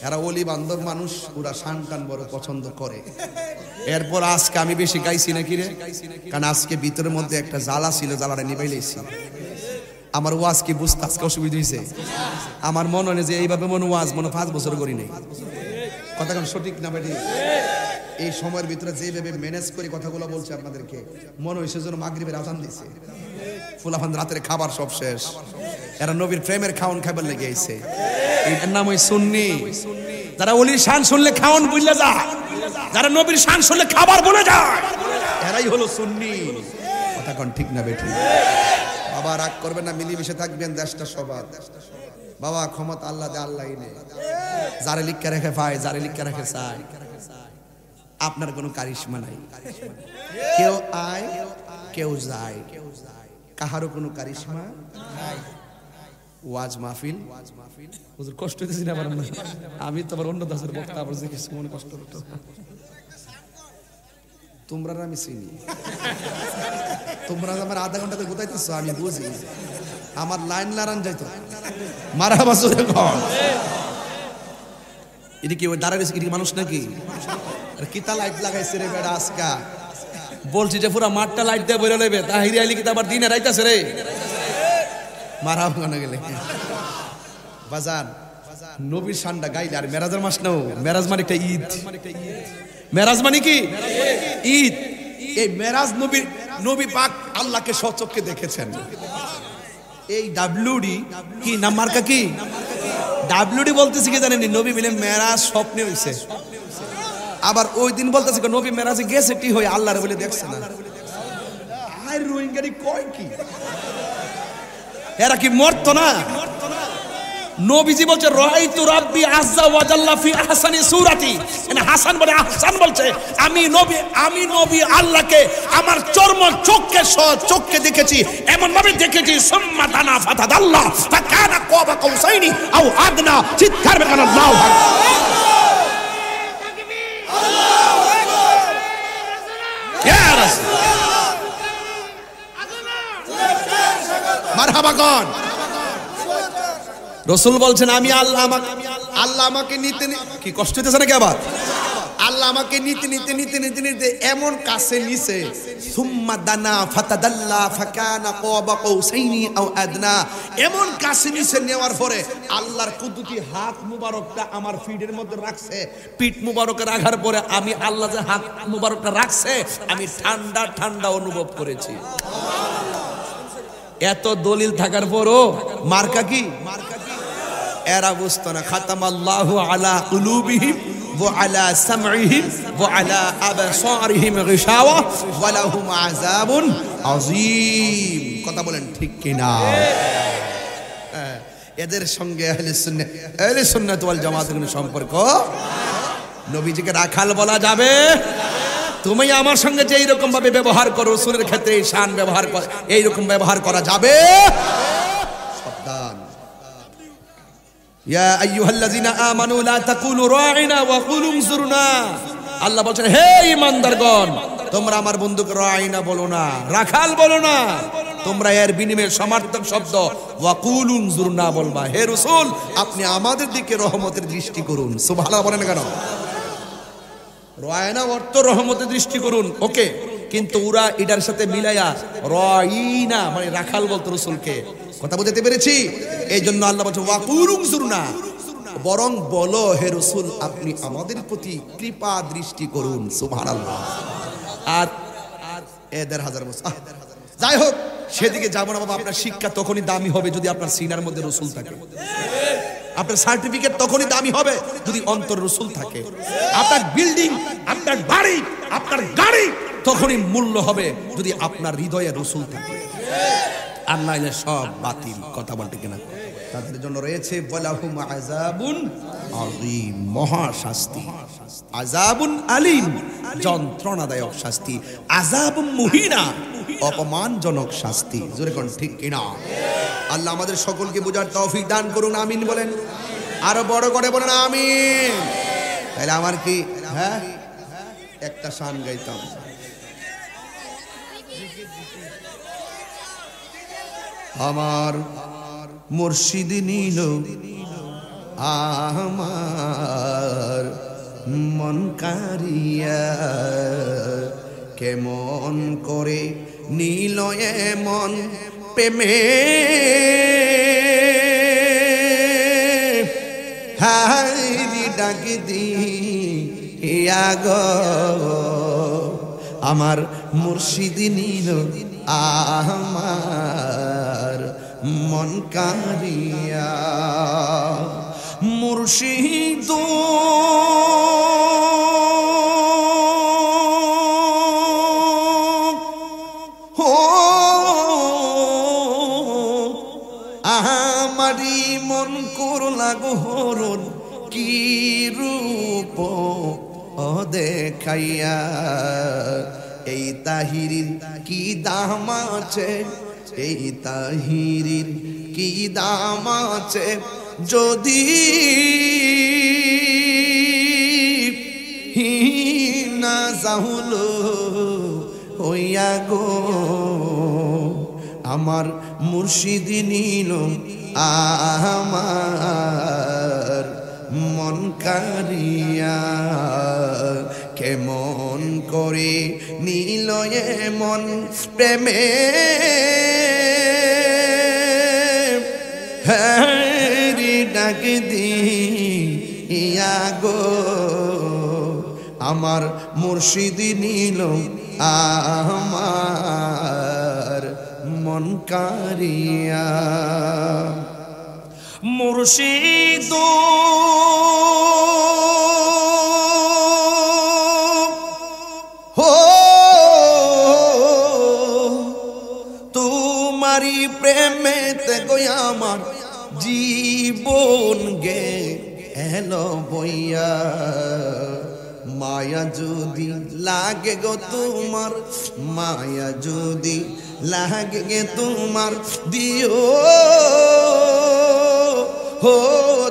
এরা ওলি বান্ধব মানুষ, ওরা শান টান বড় পছন্দ করে। এরপর আজকে আমি বেশি গাইছি নাকি রে? কারণ আজকে ভিতরের মধ্যে একটা জ্বালা ছিল, জ্বালাটা নিবাইলেছি। আমার ওয়াজ কি বুঝতে আজকে অসুবিধা হয়েছে? আমার মনে হয় যে এইভাবে মনে ওয়াজ মনে 5 বছর করি নাই, কথা কোন সঠিক না বেটি? এই সময়ের ভিতরে যেভাবে ম্যানেজ করে কথাগুলো বলছে আপনাদেরকে, মনে হয়েছে যেন মাগরিবের আজান দিছে। ফুলাফান রাতের খাবার সব শেষ, এরা নবীর প্রেমের খাওন খাবার লেগে আইছে। এটার নাম ওই সুন্নি। যারা ওলির শান শুনলে খাওন বুঝলে যায়, যারা নবীর শান শুনলে খাবার বলে যায়, এরা এরাই হলো সুন্নি। কথা কোন ঠিক না বেঠিক? বাবা রাগ করবেন না, মিলেমিশে থাকবেন, দেশটা সবার। বাবা ক্ষমতা আল্লাহ দে, আল্লাহ নেই। যারে লিখকে রেখে পায়, যারে লিখকে রেখে চায়। আপনার কোনো কারিশমা নাই, কেউ আয় কেউ যায়, কাহারও কোনো কারিশমা নাই। ওয়াজ মাহফিল হুজুর কষ্ট দিতেছি না, আমি তো আবার অন্য দাসের বক্তা, আবার যে কিছু মনে কষ্ট হতো। তোমরা আমি চিনি, তোমরা আমার আধা ঘন্টাতে গোতাইতেছো, আমি বুঝি। আমার লাইন লারান যাইতো মারা বাসুরে ঘর। এটা কি ওই দাঁড়াইছে কি মানুষ নাকি? কিতা লাইট লাগাইছে রে বেড়া আজকা। বলছি যে পুরা মাঠটা লাইট দিয়ে বেরো নেবে, তাহিরি আইলি কিতা আবার দিনে রাইতাছে রে মারা ভাঙানো গেলে। বাজান নবীর শানটা গাইলে আর মেরাজের মাস নাও। মেরাজ মানে একটা ঈদ, মেরাজ মানে কি ঈদ। এই মেরাজ নবী পাক আল্লাহকে সচক্ষে দেখেছেন। এই ডাব্লিউডি কি নাম মার্কা কি ডাব্লিউডি বলতেছি কি জানেন? নবী বলে মেরাজ স্বপ্নে হইছে। আবার ওই দিন বলতেছে নবী মেরাজে গেছে টি হয়ে আল্লাহর বলে দেখছে না। আর রোহিঙ্গারি কয় কি এরা কি মরতো না? নবীজি বলছে রাআইতু রাব্বি আযজা ওয়া জাল্লা ফি আহসানি সূরাতি। মানে হাসান বলে আহসান বলছে আমি নবী আল্লাহকে আমার চর্ম চোখকে দেখেছি, এমন ভাবে দেখেছি সুম্মা দানা ফাতাদাল্লা ফাকানা কাবা কাউসাইনি আও আদনা। চিৎকার করে আল্লাহু আকবার। আল্লাহু আকবার। ইয়া রাসূল মারহাবা কোন রসুল বলছেন আমি আল্লাহ আমাকে নিতে কি কষ্ট হইতেছে নাকি? আবার আল্লাহ আমাকে নিতে এমন কাছে নিছে, সুম্মা দানা ফাতাদাল্লা ফাকানা কাবা কাউসাইনি আও আদনা। এমন কাছে নিছে, নেওয়ার পরে আল্লাহর কুদরতি হাত মুবারকটা আমার ফিটের মধ্যে রাখছে। পিঠ মুবারকে রাখার পরে আমি আল্লাহ যে হাত মুবারকটা রাখছে, আমি ঠান্ডা ঠান্ডা অনুভব করেছি। এত দলিল থাকার পরও মার্কা কি? এরা বুঝতো না। খাতামাল্লাহু আলা কুলুবিহিম ওয়া আলা সামঈহিম ওয়া আলা আবসারিহিম গিশাওয়া ওয়া লাহুম আযাবুন আযীম। কথা বলেন ঠিক কি না? এদের সঙ্গে আহলে সুন্নাত ওয়াল জামাতের কোনো সম্পর্ক? নবীজিকে রাখাল বলা যাবে? তুমি আমার সঙ্গে যে এইরকম ভাবে ব্যবহার করো, রাসূলের ক্ষেত্রে শান ব্যবহার কর, এইরকম ব্যবহার করা যাবে? সাবধান। ইয়া আইয়ুহাল্লাযিনা আমানু লা তাকুলু রাঈনা ওয়া কুলু উনজুরনা। আল্লাহ বলেন হে ঈমানদারগণ, তোমরা আমার বন্ধুকে রাঈনা বলো না, রাখাল বলো না, তোমরা এর বিনিময়ে সমার্থক শব্দ ওয়া কুলু উনজুরনা বলবা। হে রাসূল আপনি আমাদের দিকে রহমতের দৃষ্টি করুন। সুবহানাল্লাহ বলেন কেন? রায়না অর্থ রহমতের দৃষ্টি করুন, ওকে, কিন্তু ওরা এটার সাথে মিলাইয়া রাইনা মানে রাখাল বলতো রাসূলকে। কথা বুঝতে পেরেছি? এই জন্য আল্লাহ বলছে ওয়াকুলু উনজুরনা, বরং বলো হে রাসূল আপনি আমাদের প্রতি কৃপা দৃষ্টি করুন। সুবহানাল্লাহ। আর এদের হাজার বছর যাই হোক, সেদিকে যাব না বাবা। আপনার শিক্ষা তখনই দামি হবে যদি আপনার সিনার মধ্যে রাসূল থাকে। আপনার সার্টিফিকেট তখনই দামি হবে যদি অন্তর রাসূল থাকে। আপনার বিল্ডিং, আপনার বাড়ি, আপনার গাড়ি তখনই মূল্য হবে যদি আপনার হৃদয়ে রাসূল থাকে। আর নাইলে সব বাতিল। কথা বলতে কিনা? তাদের জন্য রয়েছে ওয়ালাহুম আযাবুন আযীম, মহা শাস্তি। আযাবুন আলীম, যন্ত্রণাদায়ক শাস্তি। আযাবুন মুহিনা, অপমানজনক শাস্তি। জোরে কোন ঠিক কিনা? আল্লাহ আমাদের সকলকে বোঝার তৌফিক দান করুন। আমিন বলেন। আরো বড় করে বলেন আমিন। তাহলে আমার কি একটা শান গাইতাম। আমার মুর্শিদ নীল আমার মন কারিয়া, কেমন করে নীল এমন প্রেমে হাইরি ডাক দিয়া গো। আমার মুর্শিদ নীল আমার মন কারিয়া, মুর্শিদ আমারি মন করলা গহরণ কি রূপ ও দেখাইয়া এই তাহিরির কি দাম আছে এই তাহিরির কি দাম আছে যদি না যাহুলো হইয়া গো আমার মুর্শিদ নিল আমার মন কারিয়া কেমন করে নিল মন প্রেমে হরি ডাক দিয়া গো আমার মুর্শিদ নিল আমার মন কারিয়া মুর্শিদ হো তোমারি প্রেমেতে গো আমার জীবন গে এলো বইয়া মায়া যদি লাগে গো তোমার মায়া যদি লাগে গে তোমার দিও হো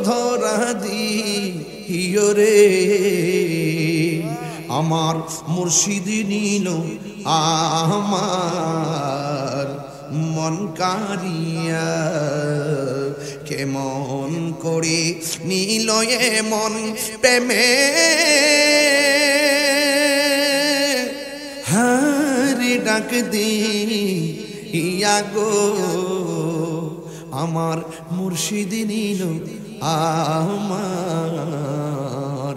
ধরা দিও রে আমার মুর্শিদ নিল আমার মন কারিয়া কেমন করে নিল মন প্রেমে হারি ডাক দিয়া গো আমার মুর্শিদ নিল আমার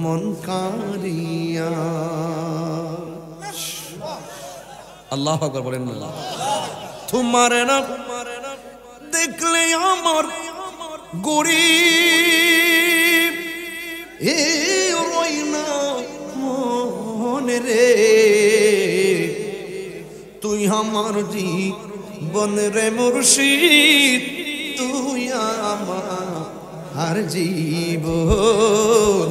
মন কারিয়া আল্লাহু আকবার বলেন আল্লাহ তোমার না দেখলে আমার গরিব এ রই না মনে রে তুই আমার জীবন রে মুর্শিদ তুই আমার জীবন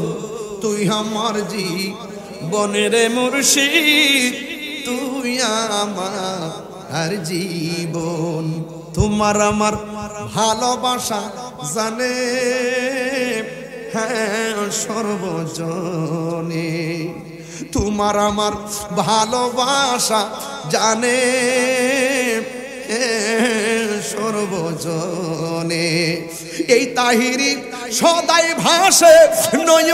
তুই আমার জীবন রে মুর্শিদ তুই আমার জীবন তোমার আমার ভালোবাসা জানে হ্যাঁ সর্বজনে তোমার আমার ভালোবাসা জানে সর্বজনে এই তাহিরি সদাই ভাসে নয়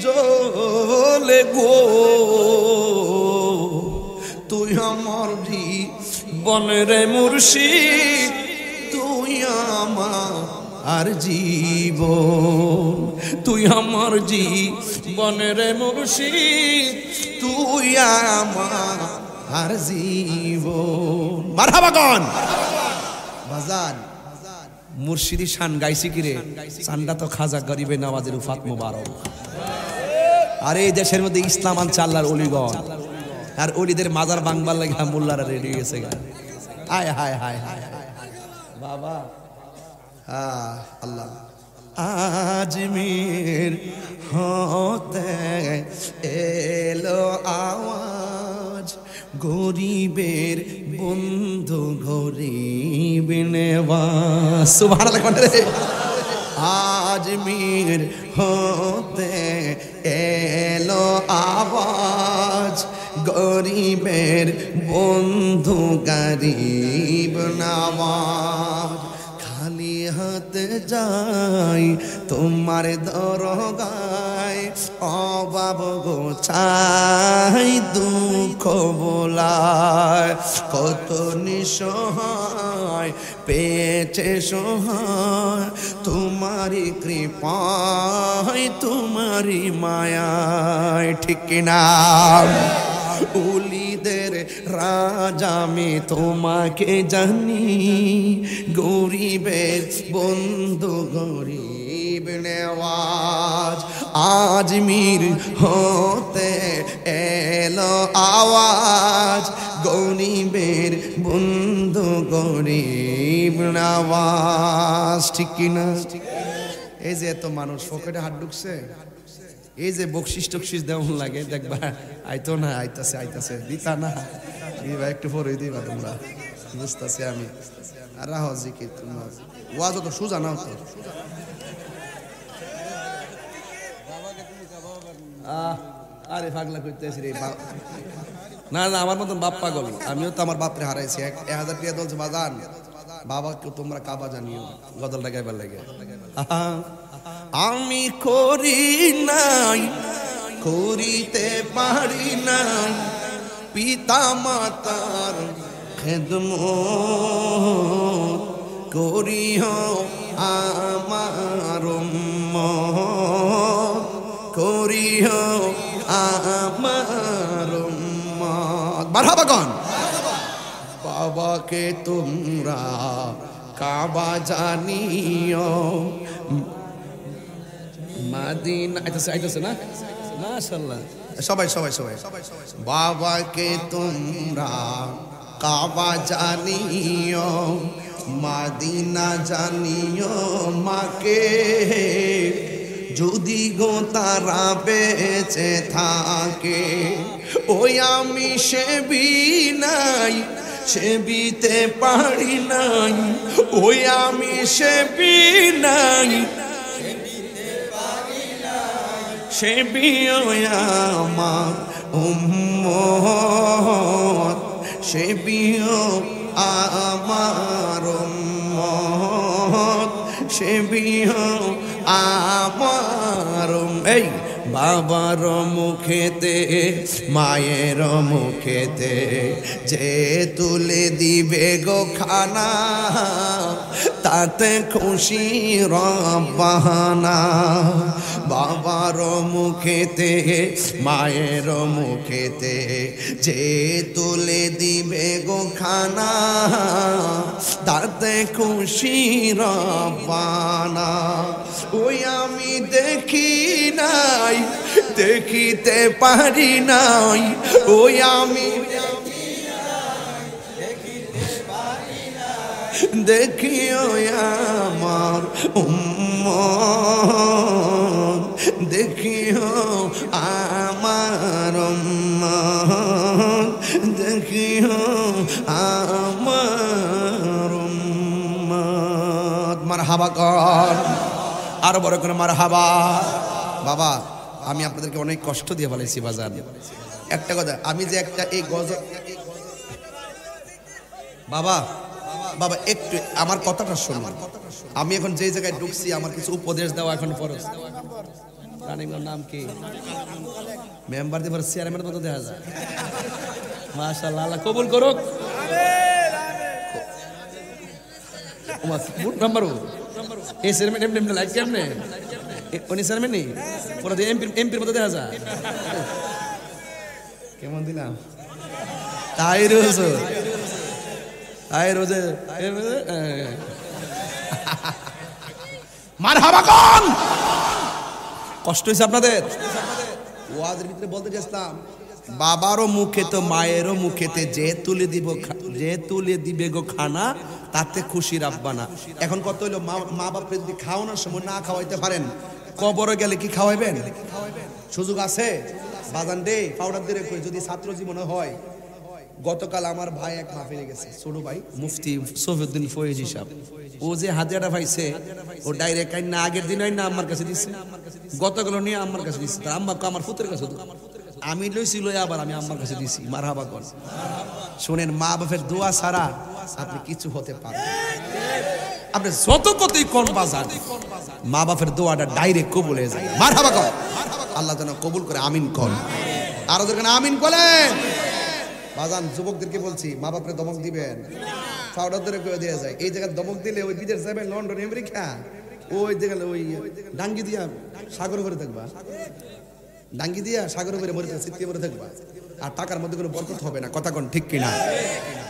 জলে গো তুই আমার জীবন রে মুর্শিদ তুই আমার জীবন তুই আমার জীবন রে মুর্শিদ তুই আমার জীবন মারহাবা গান বাজান মুর্শিদি শান গাইছি কিরে চান্দা তো খাজা গরিবে নওয়াজের উফাত মুবারক আর এই দেশের মধ্যে ইসলাম আনছে আল্লাহর ওলিগণ আর ওলিদের মাজার বাংবার লাগে মোল্লারা রেডি গেছে হায় হায় হায় হায় বাবা আল্লাহ আজমির হতে এলো আওয়াজ গরিবের বন্ধু গরিব নেওয়াজ সুবহানাল্লাহ রে আজমির হতে এলো আওয়াজ গরিবের বন্ধু গরিব নওয়াজ খালি হাতে যাই তোমার দরগায় অভাব গো চাই দুঃখ বোলায় কত নিঃসহায় পেয়েছে সহায় তোমারি কৃপায় তোমারি মায়ায় ঠিক না উলিদের রাজা আমি তোমাকে জানি গরিবের বন্ধু গরিব নেওয়াজ আজমির হতে এলো আওয়াজ গরিবের বন্ধু গরিব নওয়াজ। ঠিক কিনা? এই যে এত মানুষ পকেটে হাত ঢুকছে, এই যে বকশিস টকশিস দেওয়া লাগে দেখবা, আইতো না, আইতাছে দিতা না, দিবা একটু পরে দিবা তোমরা, বুঝতেছি আমি। আর রাহো জিকির তোমার ওয়াজ তো সুজা নাও তো। আরে পাগলা করতেছি রে না না, আমার মতন বাপ পাগল, আমিও তো আমার বাপরে হারাইছি। 1000 টাকা বলছে বাজান, বাবাকে তোমরা কাবা জানিও গদলটা গাইবার লাগে। আমি করি নাই, করিতে পারি নাই পিতা মাতার খেদমত, করিও আমার উম্মত, করিও আমার উম্মত। মারহাবা গান। বাবাকে তোমরা কাবা জানিও, মাদিনা আইতাছে না, মাশাআল্লাহ সবাই সবাই সবাই। বাবাকে তোমরা কাবা জানিও, মাদিনা জানিও, মাকে যদি গো তারা বেঁচে থাকে। ওই আমি সেবি নাই, সেবিতে পারি নাই, ওই আমি সেবি নাই, সেবিও আমার উম্মত, সেবিও আমার উম্মত, সেবিও আমার। এই বাবার মুখেতে মায়ের মুখেতে যে তুলে দিবে গো খানা, তাতে খুশি রব্বানা। বাবার মুখেতে মায়ের মুখেতে যে তুলে দিবে গো খানা, তাতে খুশি রব্বানা। ওই আমি দেখি নাই, দেখিতে পারি নাই, ওই আমি দেখিও আমার উম্মত, দেখিও আমার উম্মত, দেখিও আমার উম্মত। মারহাবা কর, আরো বড় করে মারহাবা। বাবা আমি আপনাদেরকে অনেক কষ্ট দিয়ে ফেলেছি বাজার। একটা কথা, আমি যে একটা এই গজল, বাবা বাবা একটু আমার কথাটা শোনো। আমি এখন যে জায়গায় ঢুকছি আমার কিছু উপদেশ দেওয়া এখন ফরজ। রানিংয়ের নাম কি? মেম্বার দিয়ে চেয়ারম্যানের মতো দেখা যায়। মাশাআল্লাহ, আল্লাহ কবুল করুক। নাম্বার এই চেয়ারম্যান এমনি এমনি লাইক কেমনে উনি চেয়ারম্যান নেই, ওরা দিয়ে এমপির মতো দেখা যায়। কেমন দিলাম? তাই রোজ আয় রোজে মারহাবা কোন কষ্ট হয়েছে আপনাদের? ওয়াজের ভিতরে বলতে চাইলাম, বাবারও মুখেতে মায়েরও মুখেতে যে তুলে দিবে গো খানা, তাতে খুশি রাব্বানা। এখন কত হইলো, মা বাপরে যদি খাওয়ানোর সময় না খাওয়াইতে পারেন, কবরে গেলে কি খাওয়াইবেন? সুযোগ আছে বাজান ডে পাউডার দিয়ে কই যদি ছাত্র জীবনে হয়। গতকাল আমার ভাই এক মাহফিলে গেছে, ছোট ভাই মুফতি সফিউদ্দিন ফয়েজি সাহেব, ও যে হাতিয়াটা পাইছে ও ডাইরেক্ট না আগের দিন না আমার কাছে দিচ্ছে, গতকাল নিয়ে আমার কাছে দিচ্ছে, তার আম্মা আমার পুত্রের কাছে, আমি লইছি লই আবার আমি আম্মার কাছে দিছি। মারহাবা কর। শুনেন, মা বাপের দোয়া ছাড়া আপনি কিছু হতে পারেন, আপনি যত কতই কোন বাজার, মা বাপের দোয়াটা ডাইরেক্ট কবুল হয়ে যায়। মারহাবা কর, আল্লাহ যেন কবুল করে, আমিন কর। আরো দেখেন আমিন বলেন। বাজান যুবকদেরকে বলছি, মা বাপরে দমক দিবেন, পাউডার ধরে করে দেওয়া যায়। এই জায়গায় দমক দিলে ওই বিদেশ যাবেন, লন্ডন আমেরিকা, ওই দেখলে ওই ডাঙ্গি দিয়া সাগর করে থাকবা, ডাঙ্গি দিয়া সাগর করে মরে সিটকে মরে থাকবা, আর টাকার মধ্যে কোনো বরকত হবে না। কথা কোন ঠিক কিনা?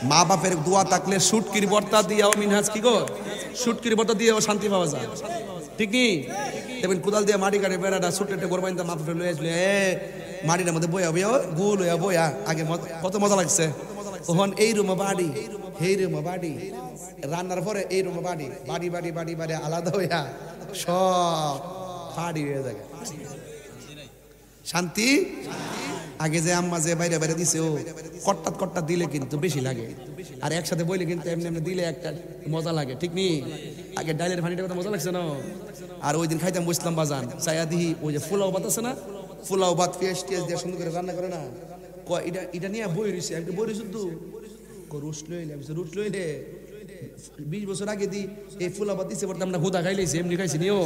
মা বাপের দোয়া থাকলে সুটকির বর্তা দিয়েও মিনহাজ কি গো, সুটকির বর্তা দিয়েও শান্তি পাওয়া যায়। ঠিক নি? দেখবেন কোদাল দিয়ে মাটি কাটে বেড়াটা সুটে গোরবাইন্দা মা বাপের লয়ে আসলে মাটির মধ্যে বয়া বয়া গোল হইয়া বয়া আগে কত মজা লাগছে তখন এই রুমে বাড়ি এই রুমে বাড়ি রান্নার পরে এই রুমে বাড়ি বাড়ি বাড়ি বাড়ি বাড়ি আলাদা হইয়া সব ফাড়ি হয়ে যায় শান্তি আগে যে আম্মা যে বাইরে বাইরে দিছে ও কট্টাত কট্টাত দিলে কিন্তু বেশি লাগে আর একসাথে বইলে কিন্তু এমনি এমনি দিলে একটা মজা লাগে ঠিক নি আগে ডাইলের পানিটা কথা মজা লাগছে না আর ওই দিন খাইতাম বুঝলাম বাজান চাইয়া দিহি ওই যে ফুলাও ভাত আছে না ফুলাও ভাত পেঁয়াজ টিয়াজ দিয়ে সুন্দর করে রান্না করে না এটা এটা নিয়ে বই রয়েছে একটা বই রয়েছে তো রুশ লইলে রুশ লইলে 20 বছর আগে দি এই ফুলা ভাত দিছে পড়তাম না হুদা খাইলেছি এমনি খাইছি নিও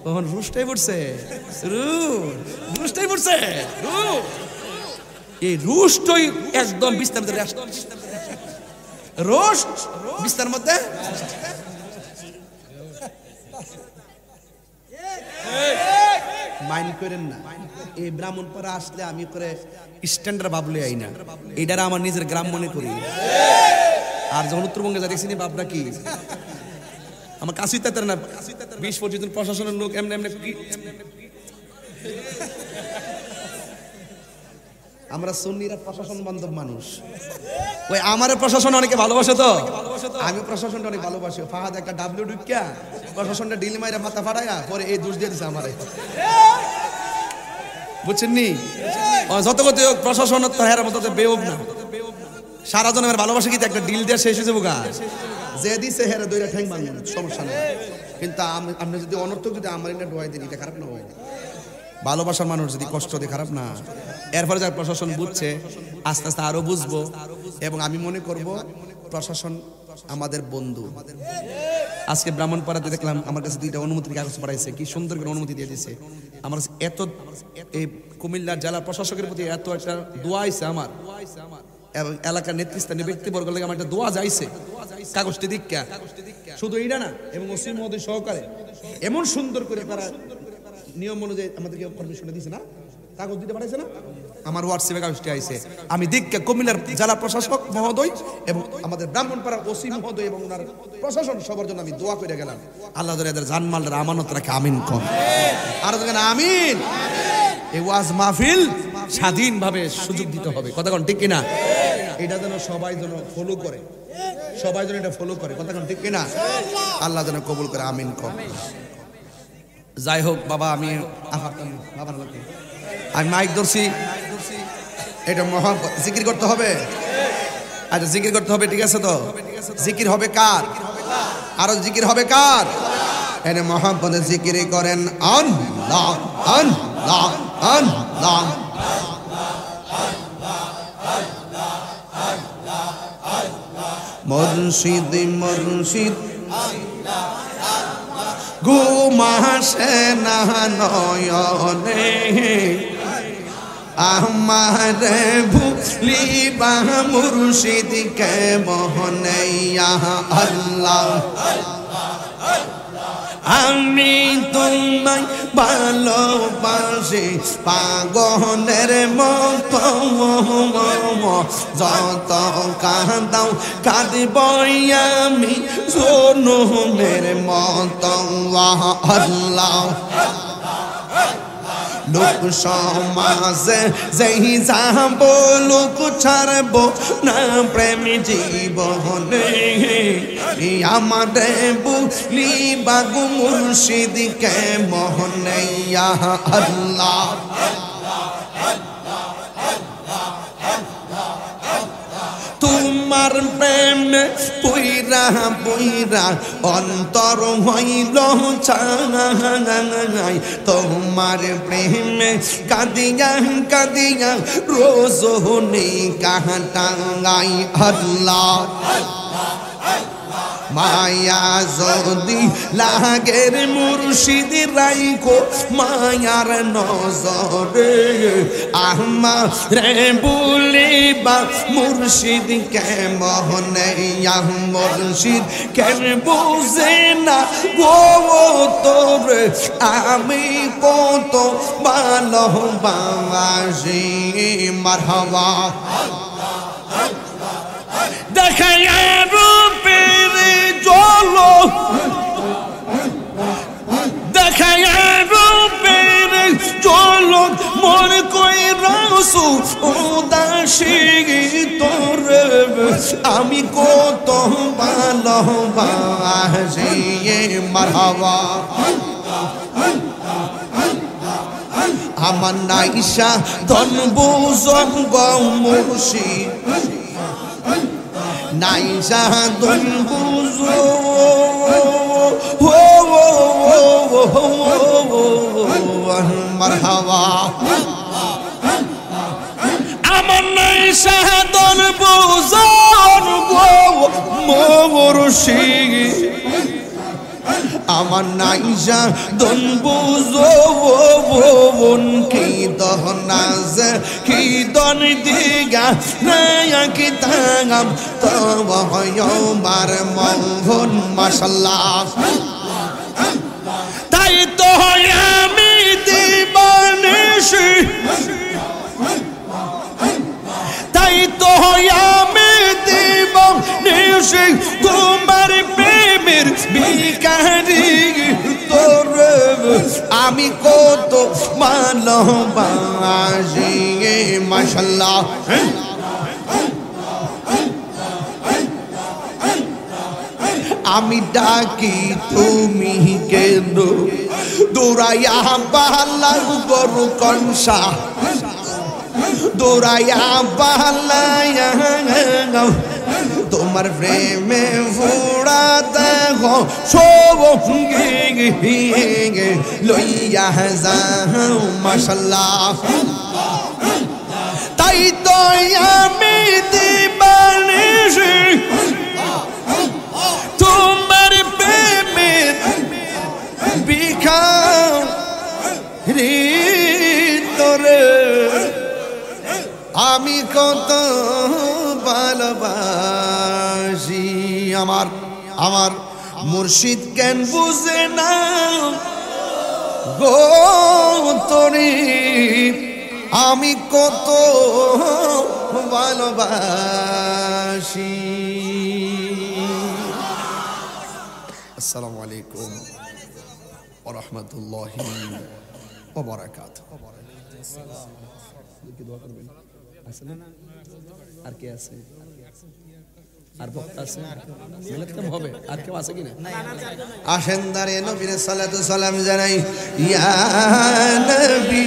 তখন রুশটাই পড়ছে রুশটাই পড়ছে এই রুশটাই একদম বিস্তার মধ্যে রোস্ট বিস্তার মধ্যে মাইন্ড করেন না এই ব্রাহ্মণপাড়া আসলে আমি করে স্ট্যান্ডার্ড ভাবলে আই না এটারা আমার নিজের গ্রাম মনে করি আর যখন উত্তরবঙ্গে যা দেখছি বাপরা কি আমার কাছেই তাতে না 20-25 জন প্রশাসনের লোক এমনি এমনি আমরা সুন্নিরা প্রশাসন বান্ধব মানুষ ওই আমার প্রশাসন অনেকে ভালোবাসে তো আমি প্রশাসনটা অনেক ভালোবাসি ফাহাদ একটা ডাব্লিউ ঢুকিয়া প্রশাসনটা ডিল মাইরা মাথা ফাটাইয়া পরে এই দোষ দিয়ে দিছে আমারে বুঝছেন নি যত কত প্রশাসন তো হেরার মতো বেউব না সারা জনের ভালোবাসা কিন্তু একটা ডিল দিয়ে শেষ হয়ে যাবো গা যে দিছে হেরা দইরা ঠ্যাং ভাঙবেন সমস্যা নেই কিন্তু আপনি যদি অনর্থক যদি আমার এটা ডোয়াই দিন এটা খারাপ না হয় ভালোবাসার মানুষ যদি কষ্ট দিয়ে খারাপ না এরপরে যার প্রশাসন বুঝছে আস্তে আস্তে আরো বুঝবো এবং আমি মনে করব প্রশাসন আমাদের বন্ধু আজকে ব্রাহ্মণপাড়াতে দেখলাম আমার কাছে 2টা অনুমতির কাগজ পাঠাইছে কি সুন্দর করে অনুমতি দিয়ে দিয়েছে আমার এত এই কুমিল্লার জেলা প্রশাসকের প্রতি এত একটা দোয়া আইছে আমার এবং এলাকার নেতৃস্থানীয় ব্যক্তিবর্গ লাগে আমার একটা দোয়া যাইছে কাগজটি দীক্ষা শুধু এইটা না এবং ওসি মহোদয় সহকারে এমন সুন্দর করে তারা নিয়ম অনুযায়ী আমাদেরকে পারমিশন দিয়েছে না কাগজ দিতে পাঠাইছে না আমার হোয়াটসঅ্যাপে কাগজটি আইছে আমি দীক্ষা কুমিল্লার জেলা প্রশাসক মহোদয় এবং আমাদের ব্রাহ্মণপাড়া ওসি মহোদয় এবং ওনার প্রশাসন সবার জন্য আমি দোয়া করে গেলাম আল্লাহ ধরে এদের জানমালের আমানত রাখে আমিন কম আর দেখেন আমিন এই ওয়াজ মাহফিল স্বাধীনভাবে সুযোগ দিতে হবে কথা কোন ঠিক কিনা এটা যেন সবাই যেন ফলো করে সবাই যেন এটা ফলো করে কথা কোন ঠিক কিনা আল্লাহ যেন কবুল করে আমিন কম যাই হোক বাবা আমি বাবার লোকে আমি মাইক ধরছি এটা মহা জিকির করতে হবে আচ্ছা জিকির করতে হবে ঠিক আছে তো জিকির হবে কার আরো জিকির হবে কার এনে মোহাম্মদের জিকির করেন আল্লাহ আল্লাহ আল্লাহ মুর্শিদ মুর্শিদ ঘুমাসে না নয়নে আমার ভুলিবা মুর্শিদ কে মোহনে আল্লাহ আমি তোমায় ভালোবাসি পাগলের মতো যত কাঁদাও কাঁদবই আমি জনমের মতো আল্লাহ লোক সমাজে যেই যাব লোক ছাড়ব না প্রেম জীবনে আমাদের বুঝলি বাগু মুর্শিদ কে মোহনে আল্লাহ তোমার প্রেম পুইরা পুইরা অন্তর হইল চাই তোমার প্রেমে কাঁদিয়া কাঁদিয়া রোজনি কাটাই আল্লাহ মায়া যদি লাগের মুর্শিদ রাইকো মায়ার নজরে আমারে বলিবা মুর্শিদ কে মোহনে মুর্শিদ কেন বুঝে না গো তোরে আমি কত ভালোবাসি মারহাবা দেখায়া রূপের চলো দেখায়া রূপের চলো মন কই বুসু উদাসী তোরে আমি কত ভালোবাসি মারহাবা আমার নাইশা ধন বুঝন গমুষি নাইশা ধন বুঝো মারহাবা আমার নাইশা ধন বুঝন গমুষি আমার নাইজা দন বুঝোন কি দহনাজ কি দন দিগা নয়া কি তাগাম তব আমার মঙ্গন মাশাল্লাহ তাই তো আমি দিবানিশি তাই তো আমি দিবানিশি তোমার প্রেমের বিকারি তোরে আমি কত ভালোবাসি মাশাল্লাহ আমি ডাকি তুমি কেন দৌড়াইয়া বালা গরু কনসা দৌড়াইয়া বালাইয়া তোমার প্রেমে ফুড়া দেখো সঙ্গে লইয়া যাও মাশাল্লাহ তাই তো আমি দিবানিশি তোমার প্রেমের বিখারি তোরে আমি কত ভালোবাসি আমার মুর্শিদ কেন বুঝে না গো তোরে আমি কত ভালোবাসি আসসালামু আলাইকুম ওয়া রাহমাতুল্লাহি ওয়া বারাকাতুহু আর কে আছে আর বক্তা আছে মিলাতে হবে আর কেউ আছে কিনা আসেন দাঁড়িয়ে নবীর সালাতু সালাম জানাই ইয়া নবী